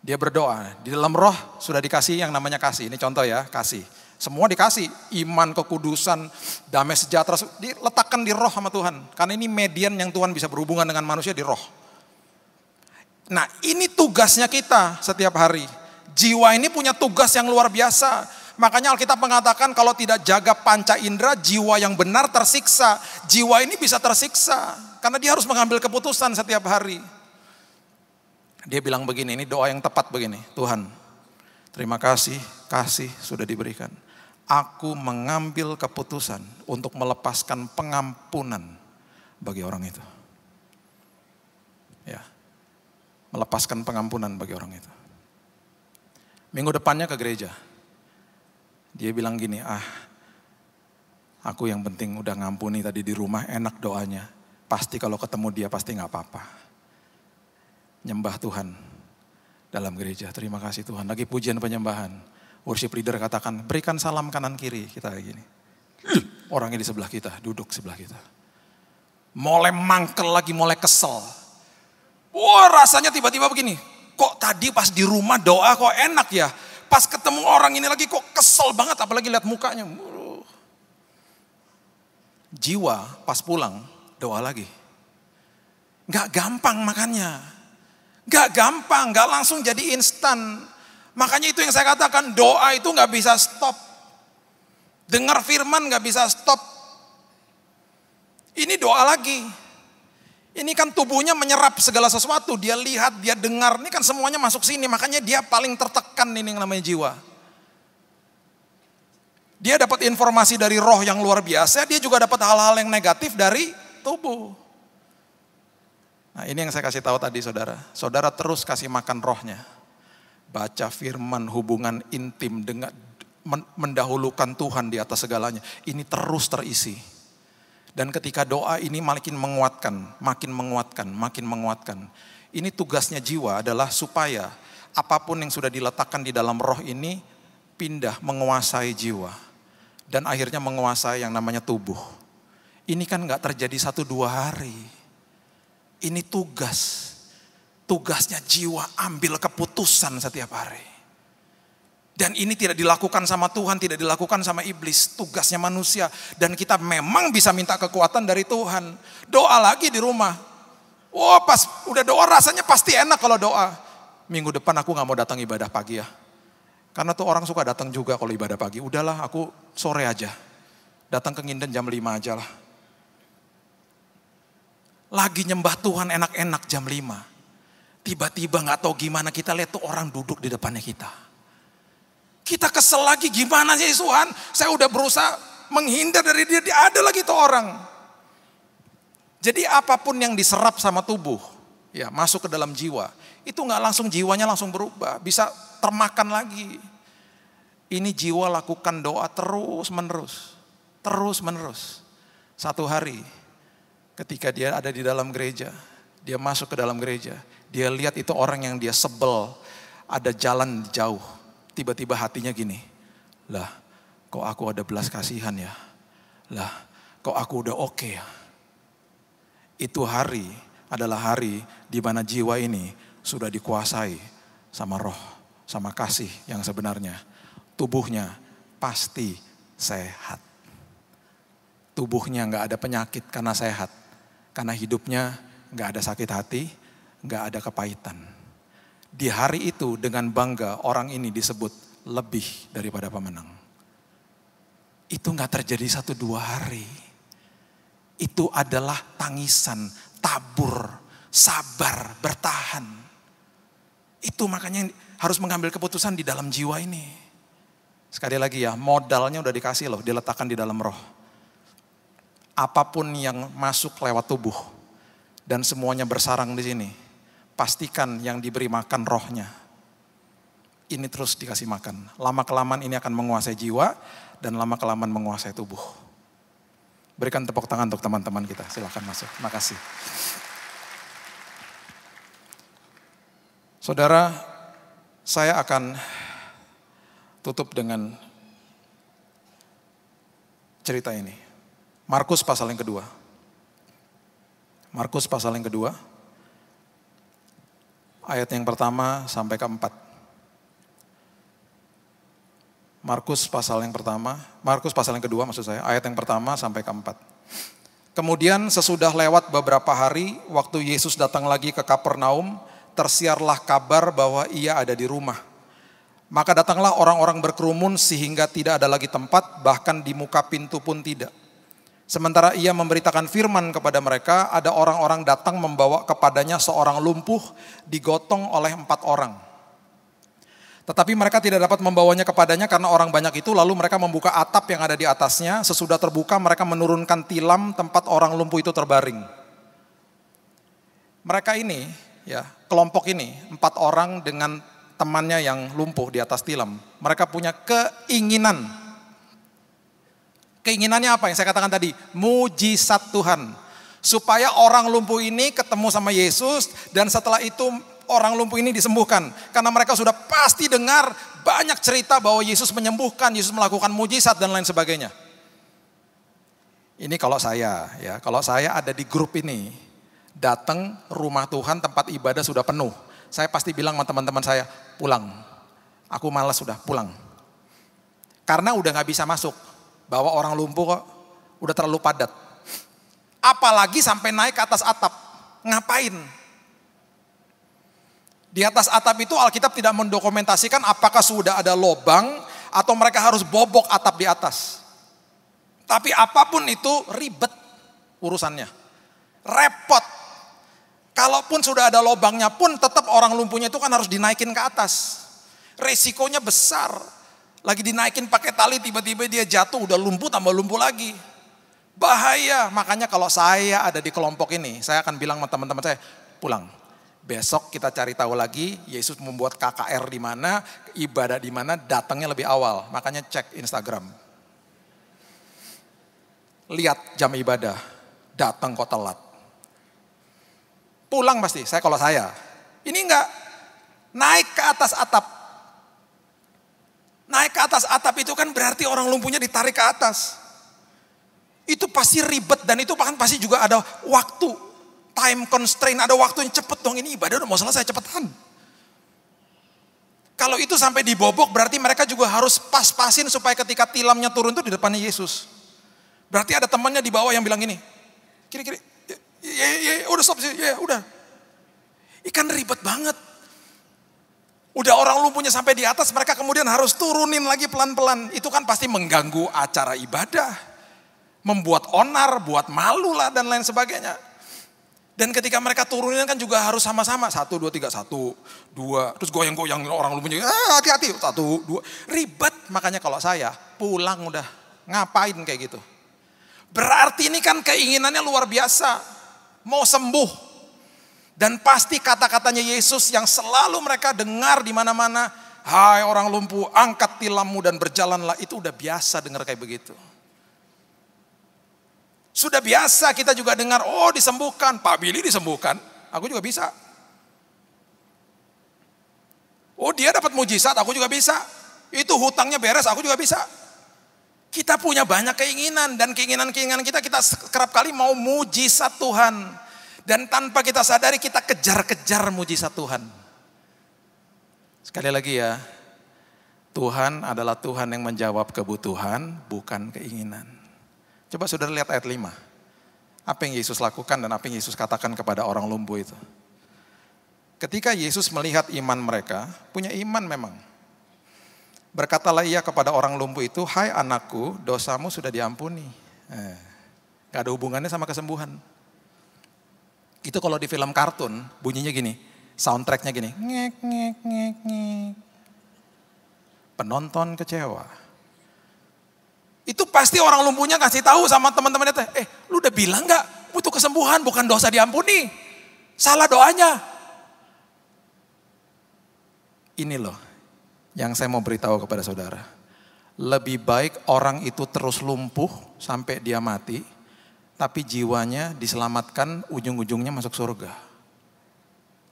S4: Dia berdoa. Di dalam roh sudah dikasih yang namanya kasih. Ini contoh ya, kasih. Semua dikasih. Iman, kekudusan, damai sejahtera. Diletakkan di roh sama Tuhan. Karena ini median yang Tuhan bisa berhubungan dengan manusia di roh. Nah, ini tugasnya kita setiap hari. Jiwa ini punya tugas yang luar biasa. Makanya Alkitab mengatakan kalau tidak jaga panca indera, jiwa yang benar tersiksa. Jiwa ini bisa tersiksa. Karena dia harus mengambil keputusan setiap hari. Dia bilang begini, ini doa yang tepat begini. Tuhan, terima kasih, kasih sudah diberikan. Aku mengambil keputusan untuk melepaskan pengampunan bagi orang itu. Ya, melepaskan pengampunan bagi orang itu. Minggu depannya ke gereja. Dia bilang gini, aku yang penting udah ngampuni tadi di rumah, enak doanya. Pasti kalau ketemu dia pasti gak apa-apa. Nyembah Tuhan dalam gereja. Terima kasih Tuhan. Lagi pujian penyembahan. Worship leader katakan, berikan salam kanan kiri. Kita kayak gini. Orangnya di sebelah kita, duduk sebelah kita. Mulai mangkel lagi, mulai kesel. Wah, rasanya tiba-tiba begini. Kok tadi pas di rumah doa kok enak ya. Pas ketemu orang ini lagi kok kesel banget. Apalagi lihat mukanya. Jiwa pas pulang doa lagi. Gak gampang makannya. Gak gampang, gak langsung jadi instan. Makanya itu yang saya katakan, doa itu gak bisa stop. Dengar firman gak bisa stop. Ini doa lagi. Ini kan tubuhnya menyerap segala sesuatu. Dia lihat, dia dengar, ini kan semuanya masuk sini. Makanya dia paling tertekan ini yang namanya jiwa. Dia dapat informasi dari roh yang luar biasa, dia juga dapat hal-hal yang negatif dari tubuh. Nah, ini yang saya kasih tahu tadi saudara. Saudara terus kasih makan rohnya. Baca firman, hubungan intim dengan mendahulukan Tuhan di atas segalanya. Ini terus terisi. Dan ketika doa ini makin menguatkan, makin menguatkan, makin menguatkan. Ini tugasnya jiwa adalah supaya apapun yang sudah diletakkan di dalam roh ini pindah menguasai jiwa. Dan akhirnya menguasai yang namanya tubuh. Ini kan gak terjadi 1-2 hari. Ini tugas. Tugasnya jiwa ambil keputusan setiap hari. Dan ini tidak dilakukan sama Tuhan, tidak dilakukan sama iblis. Tugasnya manusia. Dan kita memang bisa minta kekuatan dari Tuhan. Doa lagi di rumah. Wah, pas udah doa rasanya pasti enak kalau doa. Minggu depan aku gak mau datang ibadah pagi ya. Karena tuh orang suka datang juga kalau ibadah pagi. Udahlah aku sore aja. Datang ke Nginden jam 5 aja lah. Lagi nyembah Tuhan enak-enak jam 5. Tiba-tiba gak tahu gimana kita lihat tuh orang duduk di depannya kita. Kita kesel lagi, gimana sih Tuhan? Saya udah berusaha menghindar dari dia ada lagi tuh orang. Jadi apapun yang diserap sama tubuh, ya masuk ke dalam jiwa, itu gak langsung jiwanya langsung berubah, bisa termakan lagi. Ini jiwa lakukan doa terus menerus. Terus menerus. Satu hari ketika dia ada di dalam gereja, dia masuk ke dalam gereja, dia lihat itu orang yang dia sebel, ada jalan jauh. Tiba-tiba hatinya gini, lah kok aku ada belas kasihan ya, lah kok aku udah oke ya. Itu hari adalah hari di mana jiwa ini sudah dikuasai sama roh, sama kasih yang sebenarnya. Tubuhnya pasti sehat. Tubuhnya gak ada penyakit karena sehat. Karena hidupnya gak ada sakit hati, gak ada kepahitan. Di hari itu dengan bangga orang ini disebut lebih daripada pemenang. Itu gak terjadi 1-2 hari. Itu adalah tangisan, tabur, sabar, bertahan. Itu makanya harus mengambil keputusan di dalam jiwa ini. Sekali lagi ya, modalnya udah dikasih loh, diletakkan di dalam roh. Apapun yang masuk lewat tubuh dan semuanya bersarang di sini, pastikan yang diberi makan rohnya. Ini terus dikasih makan. Lama-kelamaan ini akan menguasai jiwa dan lama-kelamaan menguasai tubuh. Berikan tepuk tangan untuk teman-teman kita. Silakan masuk. Makasih. Saudara, saya akan tutup dengan cerita ini. Markus pasal yang kedua. Markus pasal yang kedua. ayat yang pertama sampai keempat. Markus pasal yang kedua maksud saya, ayat yang pertama sampai keempat. Kemudian sesudah lewat beberapa hari, waktu Yesus datang lagi ke Kapernaum, tersiarlah kabar bahwa ia ada di rumah. Maka datanglah orang-orang berkerumun sehingga tidak ada lagi tempat, bahkan di muka pintu pun tidak. Sementara ia memberitakan firman kepada mereka, ada orang-orang datang membawa kepadanya seorang lumpuh digotong oleh 4 orang. Tetapi mereka tidak dapat membawanya kepadanya karena orang banyak itu, lalu mereka membuka atap yang ada di atasnya. Sesudah terbuka mereka menurunkan tilam tempat orang lumpuh itu terbaring. Mereka ini, ya, kelompok ini, 4 orang dengan temannya yang lumpuh di atas tilam. Mereka punya keinginan. Keinginannya apa yang saya katakan tadi? Mujizat Tuhan. Supaya orang lumpuh ini ketemu sama Yesus dan setelah itu orang lumpuh ini disembuhkan. Karena mereka sudah pasti dengar banyak cerita bahwa Yesus menyembuhkan, Yesus melakukan mujizat dan lain sebagainya. Ini kalau saya ada di grup ini, datang rumah Tuhan tempat ibadah sudah penuh. Saya pasti bilang sama teman-teman saya, pulang. Aku malas sudah, pulang. Karena udah gak bisa masuk. Bawa orang lumpuh kok, udah terlalu padat. Apalagi sampai naik ke atas atap. Ngapain? Di atas atap itu Alkitab tidak mendokumentasikan apakah sudah ada lobang atau mereka harus bobok atap di atas. Tapi apapun itu ribet urusannya. Repot. Kalaupun sudah ada lobangnya pun tetap orang lumpuhnya itu kan harus dinaikin ke atas. Resikonya besar. Lagi dinaikin pakai tali tiba-tiba dia jatuh udah lumpuh tambah lumpuh lagi. Bahaya. Makanya kalau saya ada di kelompok ini saya akan bilang sama teman-teman saya, pulang. Besok kita cari tahu lagi Yesus membuat KKR di mana, ibadah di mana, datangnya lebih awal. Makanya cek Instagram. Lihat jam ibadah, datang kok telat. Pulang pasti, kalau saya. Ini enggak, naik ke atas atap. Naik ke atas atap itu kan berarti orang lumpuhnya ditarik ke atas. Itu pasti ribet dan itu bahkan pasti juga ada waktu. Time constraint, ada waktu yang cepet dong, ini ibadah udah mau selesai cepetan. Kalau itu sampai dibobok berarti mereka juga harus pas-pasin supaya ketika tilamnya turun tuh di depannya Yesus. Berarti ada temannya di bawah yang bilang gini, kiri-kiri, ya, udah stop sih, ya udah. Ikan ribet banget. Udah orang lumpuhnya sampai di atas, mereka kemudian harus turunin lagi pelan-pelan. Itu kan pasti mengganggu acara ibadah. Membuat onar, buat malu lah dan lain sebagainya. Dan ketika mereka turunin kan juga harus sama-sama. 1, 2, 3, 1, 2. Terus goyang-goyang orang lumpuhnya. Hati-hati, 1, 2. Ribet. Makanya kalau saya pulang udah. Ngapain kayak gitu. Berarti ini kan keinginannya luar biasa. Mau sembuh. Dan pasti kata-katanya Yesus yang selalu mereka dengar di mana-mana. Hai orang lumpuh, angkat tilammu dan berjalanlah. Itu udah biasa dengar kayak begitu. Sudah biasa kita juga dengar, oh disembuhkan, Pak Billy disembuhkan, aku juga bisa. Oh dia dapat mujizat, aku juga bisa. Itu hutangnya beres, aku juga bisa. Kita punya banyak keinginan dan keinginan-keinginan kita kerap kali mau mujizat Tuhan. Dan tanpa kita sadari kita kejar-kejar mujizat Tuhan. Sekali lagi ya, Tuhan adalah Tuhan yang menjawab kebutuhan, bukan keinginan. Coba saudara lihat ayat 5. Apa yang Yesus lakukan dan apa yang Yesus katakan kepada orang lumpuh itu. Ketika Yesus melihat iman mereka, punya iman memang. Berkatalah ia kepada orang lumpuh itu, hai anakku, dosamu sudah diampuni. Gak ada hubungannya sama kesembuhan. Itu kalau di film kartun, bunyinya gini, soundtracknya gini. Ngek, ngek, ngek, ngek. Penonton kecewa. Itu pasti orang lumpuhnya kasih tahu sama teman-temannya, lu udah bilang gak butuh kesembuhan, bukan dosa diampuni. Salah doanya. Ini loh yang saya mau beritahu kepada saudara. Lebih baik orang itu terus lumpuh sampai dia mati, tapi jiwanya diselamatkan, ujung-ujungnya masuk surga.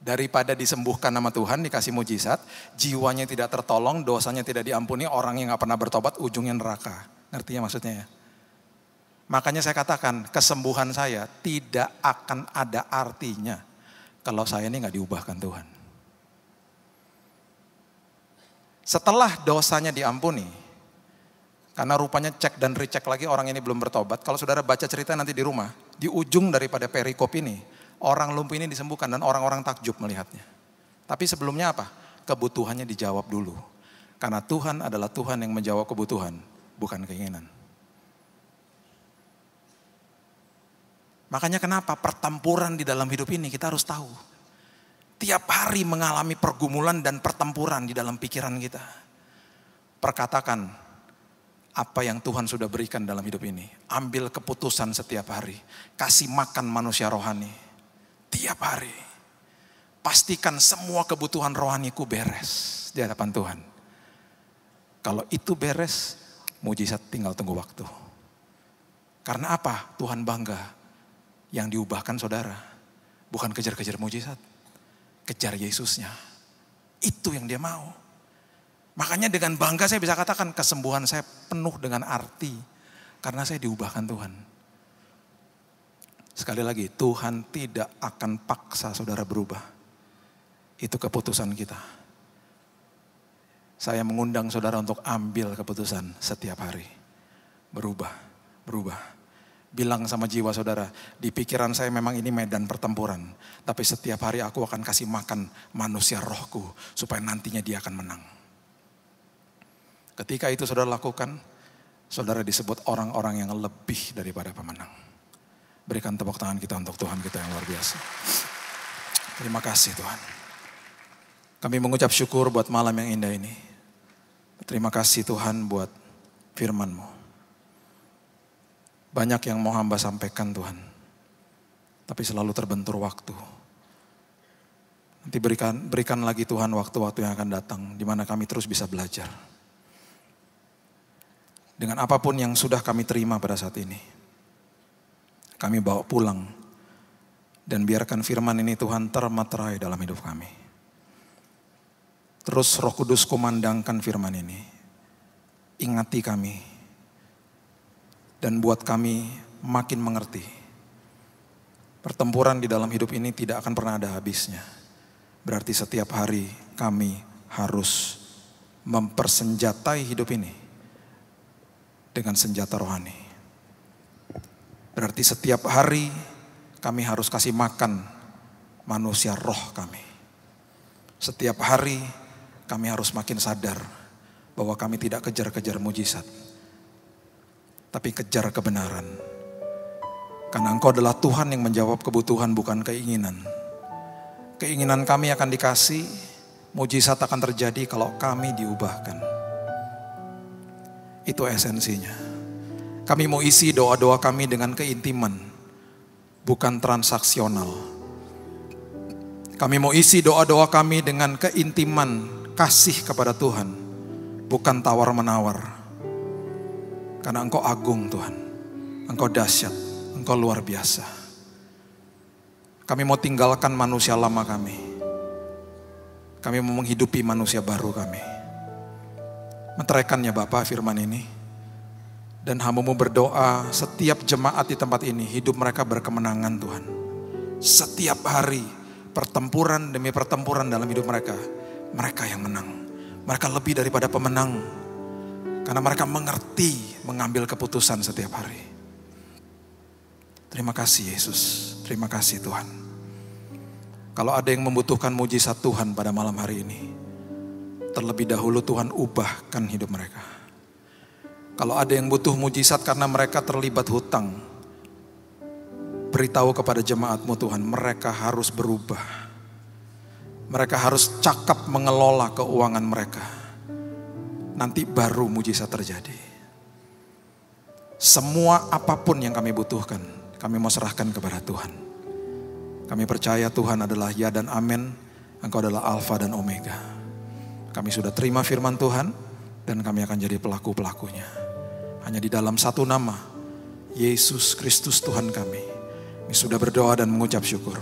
S4: Daripada disembuhkan nama Tuhan, dikasih mujizat, jiwanya tidak tertolong, dosanya tidak diampuni, orang yang gak pernah bertobat, ujungnya neraka. Ngerti ya maksudnya ya? Makanya saya katakan, kesembuhan saya tidak akan ada artinya kalau saya ini gak diubahkan Tuhan. Setelah dosanya diampuni, karena rupanya cek dan recheck lagi orang ini belum bertobat. Kalau saudara baca cerita nanti di rumah, di ujung daripada perikop ini, orang lumpuh ini disembuhkan dan orang-orang takjub melihatnya. Tapi sebelumnya apa? Kebutuhannya dijawab dulu. Karena Tuhan adalah Tuhan yang menjawab kebutuhan, bukan keinginan. Makanya kenapa pertempuran di dalam hidup ini kita harus tahu. Tiap hari mengalami pergumulan dan pertempuran di dalam pikiran kita. Perkatakan apa yang Tuhan sudah berikan dalam hidup ini. Ambil keputusan setiap hari. Kasih makan manusia rohani. Tiap hari. Pastikan semua kebutuhan rohaniku beres di hadapan Tuhan. Kalau itu beres, mujizat tinggal tunggu waktu. Karena apa? Tuhan bangga. Yang diubahkan saudara. Bukan kejar-kejar mujizat. Kejar Yesusnya. Itu yang dia mau. Makanya dengan bangga saya bisa katakan kesembuhan saya penuh dengan arti. Karena saya diubahkan Tuhan. Sekali lagi, Tuhan tidak akan paksa saudara berubah. Itu keputusan kita. Saya mengundang saudara untuk ambil keputusan setiap hari. Berubah. Bilang sama jiwa saudara, di pikiran saya memang ini medan pertempuran. Tapi setiap hari aku akan kasih makan manusia rohku, supaya nantinya dia akan menang. Ketika itu saudara lakukan, saudara disebut orang-orang yang lebih daripada pemenang. Berikan tepuk tangan kita untuk Tuhan kita yang luar biasa. Terima kasih Tuhan. Kami mengucap syukur buat malam yang indah ini. Terima kasih Tuhan buat firman-Mu. Banyak yang mau hamba sampaikan Tuhan. Tapi selalu terbentur waktu. Nanti berikan lagi Tuhan waktu-waktu yang akan datang. Di mana kami terus bisa belajar. Dengan apapun yang sudah kami terima pada saat ini. Kami bawa pulang. Dan biarkan firman ini Tuhan termaterai dalam hidup kami. Terus Roh Kudus kumandangkan firman ini. Ingati kami. Dan buat kami makin mengerti. Pertempuran di dalam hidup ini tidak akan pernah ada habisnya. Berarti setiap hari kami harus mempersenjatai hidup ini dengan senjata rohani. Berarti setiap hari kami harus kasih makan manusia roh kami. Setiap hari kami harus makin sadar bahwa kami tidak kejar-kejar mujizat. Tapi kejar kebenaran. Karena Engkau adalah Tuhan yang menjawab kebutuhan bukan keinginan. Keinginan kami akan dikasih, mujizat akan terjadi kalau kami diubahkan. Itu esensinya. Kami mau isi doa-doa kami dengan keintiman, bukan transaksional. Kami mau isi doa-doa kami dengan keintiman, kasih kepada Tuhan, bukan tawar-menawar. Karena Engkau agung Tuhan. Engkau dahsyat. Engkau luar biasa. Kami mau tinggalkan manusia lama kami. Kami mau menghidupi manusia baru kami. Meteraikannya Bapa firman ini. Dan hamba-Mu berdoa setiap jemaat di tempat ini. Hidup mereka berkemenangan Tuhan. Setiap hari pertempuran demi pertempuran dalam hidup mereka. Mereka yang menang. Mereka lebih daripada pemenang. Karena mereka mengerti mengambil keputusan setiap hari. Terima kasih Yesus. Terima kasih Tuhan. Kalau ada yang membutuhkan mujizat Tuhan pada malam hari ini. Terlebih dahulu Tuhan ubahkan hidup mereka. Kalau ada yang butuh mujizat karena mereka terlibat hutang. Beritahu kepada jemaat-Mu Tuhan. Mereka harus berubah. Mereka harus cakap mengelola keuangan mereka. Nanti baru mujizat terjadi. Semua apapun yang kami butuhkan, kami mau serahkan kepada Tuhan. Kami percaya Tuhan adalah ya dan amin. Engkau adalah alfa dan omega. Kami sudah terima firman Tuhan dan kami akan jadi pelaku-pelakunya. Hanya di dalam satu nama, Yesus Kristus Tuhan kami. Kami sudah berdoa dan mengucap syukur.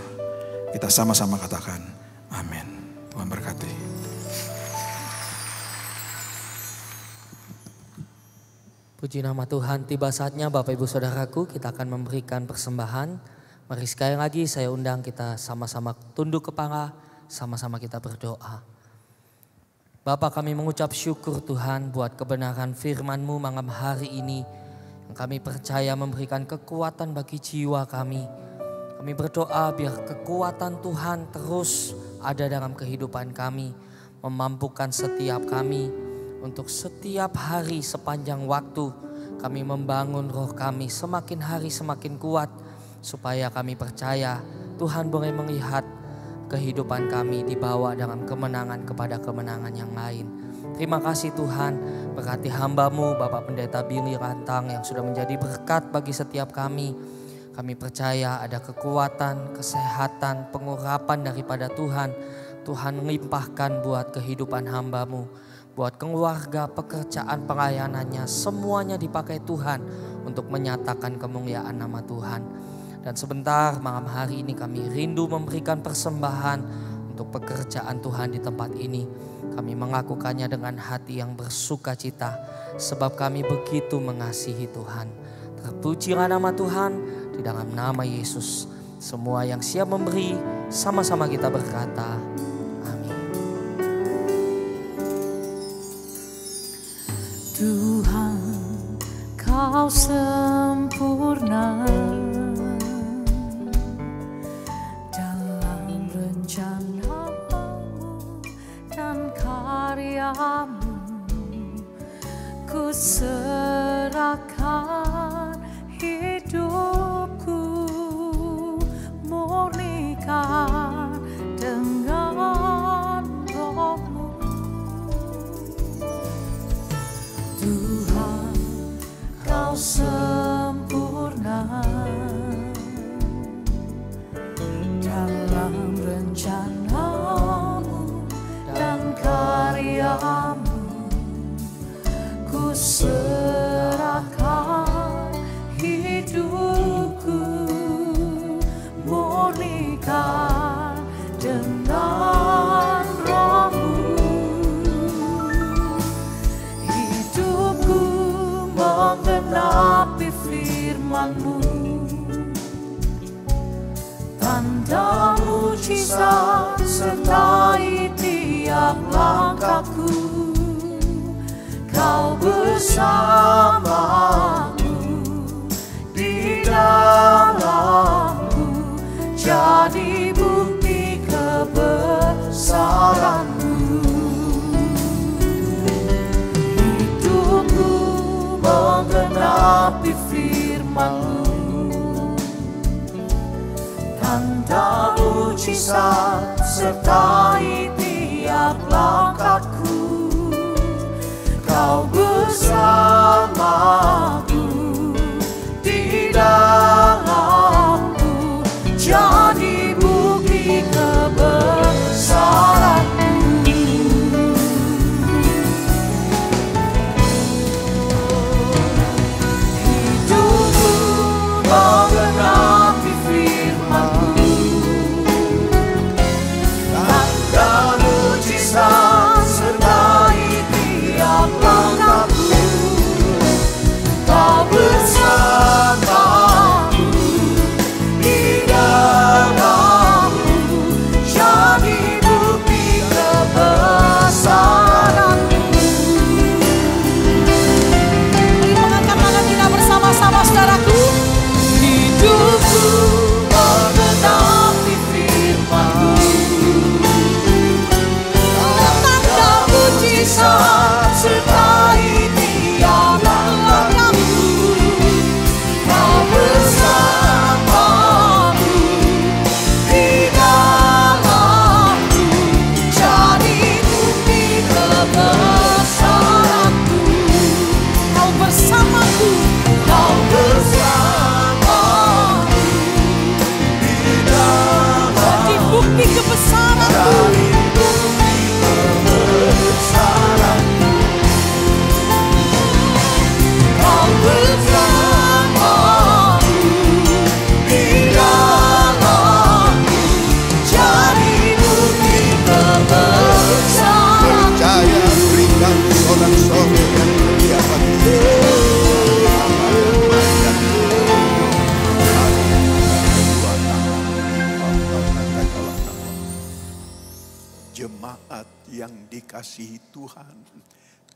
S4: Kita sama-sama katakan, amin. Tuhan berkati.
S1: Puji nama Tuhan, tiba saatnya Bapak Ibu Saudaraku kita akan memberikan persembahan. Mari sekali lagi saya undang kita sama-sama tunduk kepala, sama-sama kita berdoa. Bapa, kami mengucap syukur Tuhan buat kebenaran firman-Mu malam hari ini. Yang kami percaya memberikan kekuatan bagi jiwa kami. Kami berdoa biar kekuatan Tuhan terus ada dalam kehidupan kami. Memampukan setiap kami untuk setiap hari sepanjang waktu. Kami membangun roh kami semakin hari semakin kuat. Supaya kami percaya Tuhan boleh melihat kehidupan kami dibawa dalam kemenangan kepada kemenangan yang lain. Terima kasih Tuhan, berkati hamba-Mu Bapak Pendeta Billy Rantang yang sudah menjadi berkat bagi setiap kami. Kami percaya ada kekuatan, kesehatan, pengurapan daripada Tuhan. Tuhan limpahkan buat kehidupan hamba-Mu, buat keluarga, pekerjaan, pelayanannya, semuanya dipakai Tuhan untuk menyatakan kemuliaan nama Tuhan. Dan sebentar malam hari ini kami rindu memberikan persembahan untuk pekerjaan Tuhan di tempat ini. Kami melakukannya dengan hati yang bersuka cita sebab kami begitu mengasihi Tuhan. Terpujilah nama Tuhan di dalam nama Yesus. Semua yang siap memberi sama-sama kita berkata amin.
S3: Tuhan, Kau sempurna ku serahkan hidupku, murnikan dengan Roh-Mu. Tuhan, Kau sempurna dalam rencana-Mu dan karya-Mu. Ku serahkan hidupku, murnikan dengan Roh-Mu. Hidupku menggenapi firman-Mu, tanda mujizat sertai tiap langkahku. Kau bersamaku, di dalamku, jadi bukti kebesaran-Mu. Hidupku menggenapi firman-Mu, tanda mujizat sertai tiap langkahku. Kau bersamaku, di dalamku, jadi bukti kebesaran-Mu. Hidupku menggenapi firman-Mu, tanda mujizat sertai tiap langkahku.
S5: Jemaat yang dikasihi Tuhan,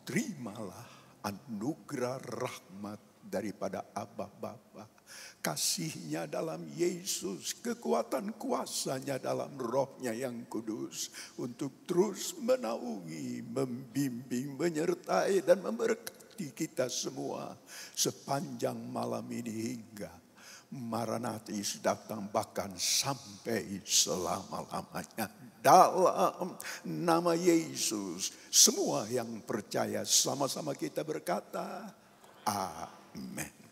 S5: terimalah anugerah rahmat daripada Aba Bapa, kasihnya dalam Yesus, kekuatan kuasanya dalam Rohnya yang kudus, untuk terus menaungi, membimbing, menyertai dan memberkati kita semua sepanjang malam ini hingga Maranatis datang, bahkan sampai selama-lamanya. Dalam nama Yesus, semua yang percaya sama-sama kita berkata, amin.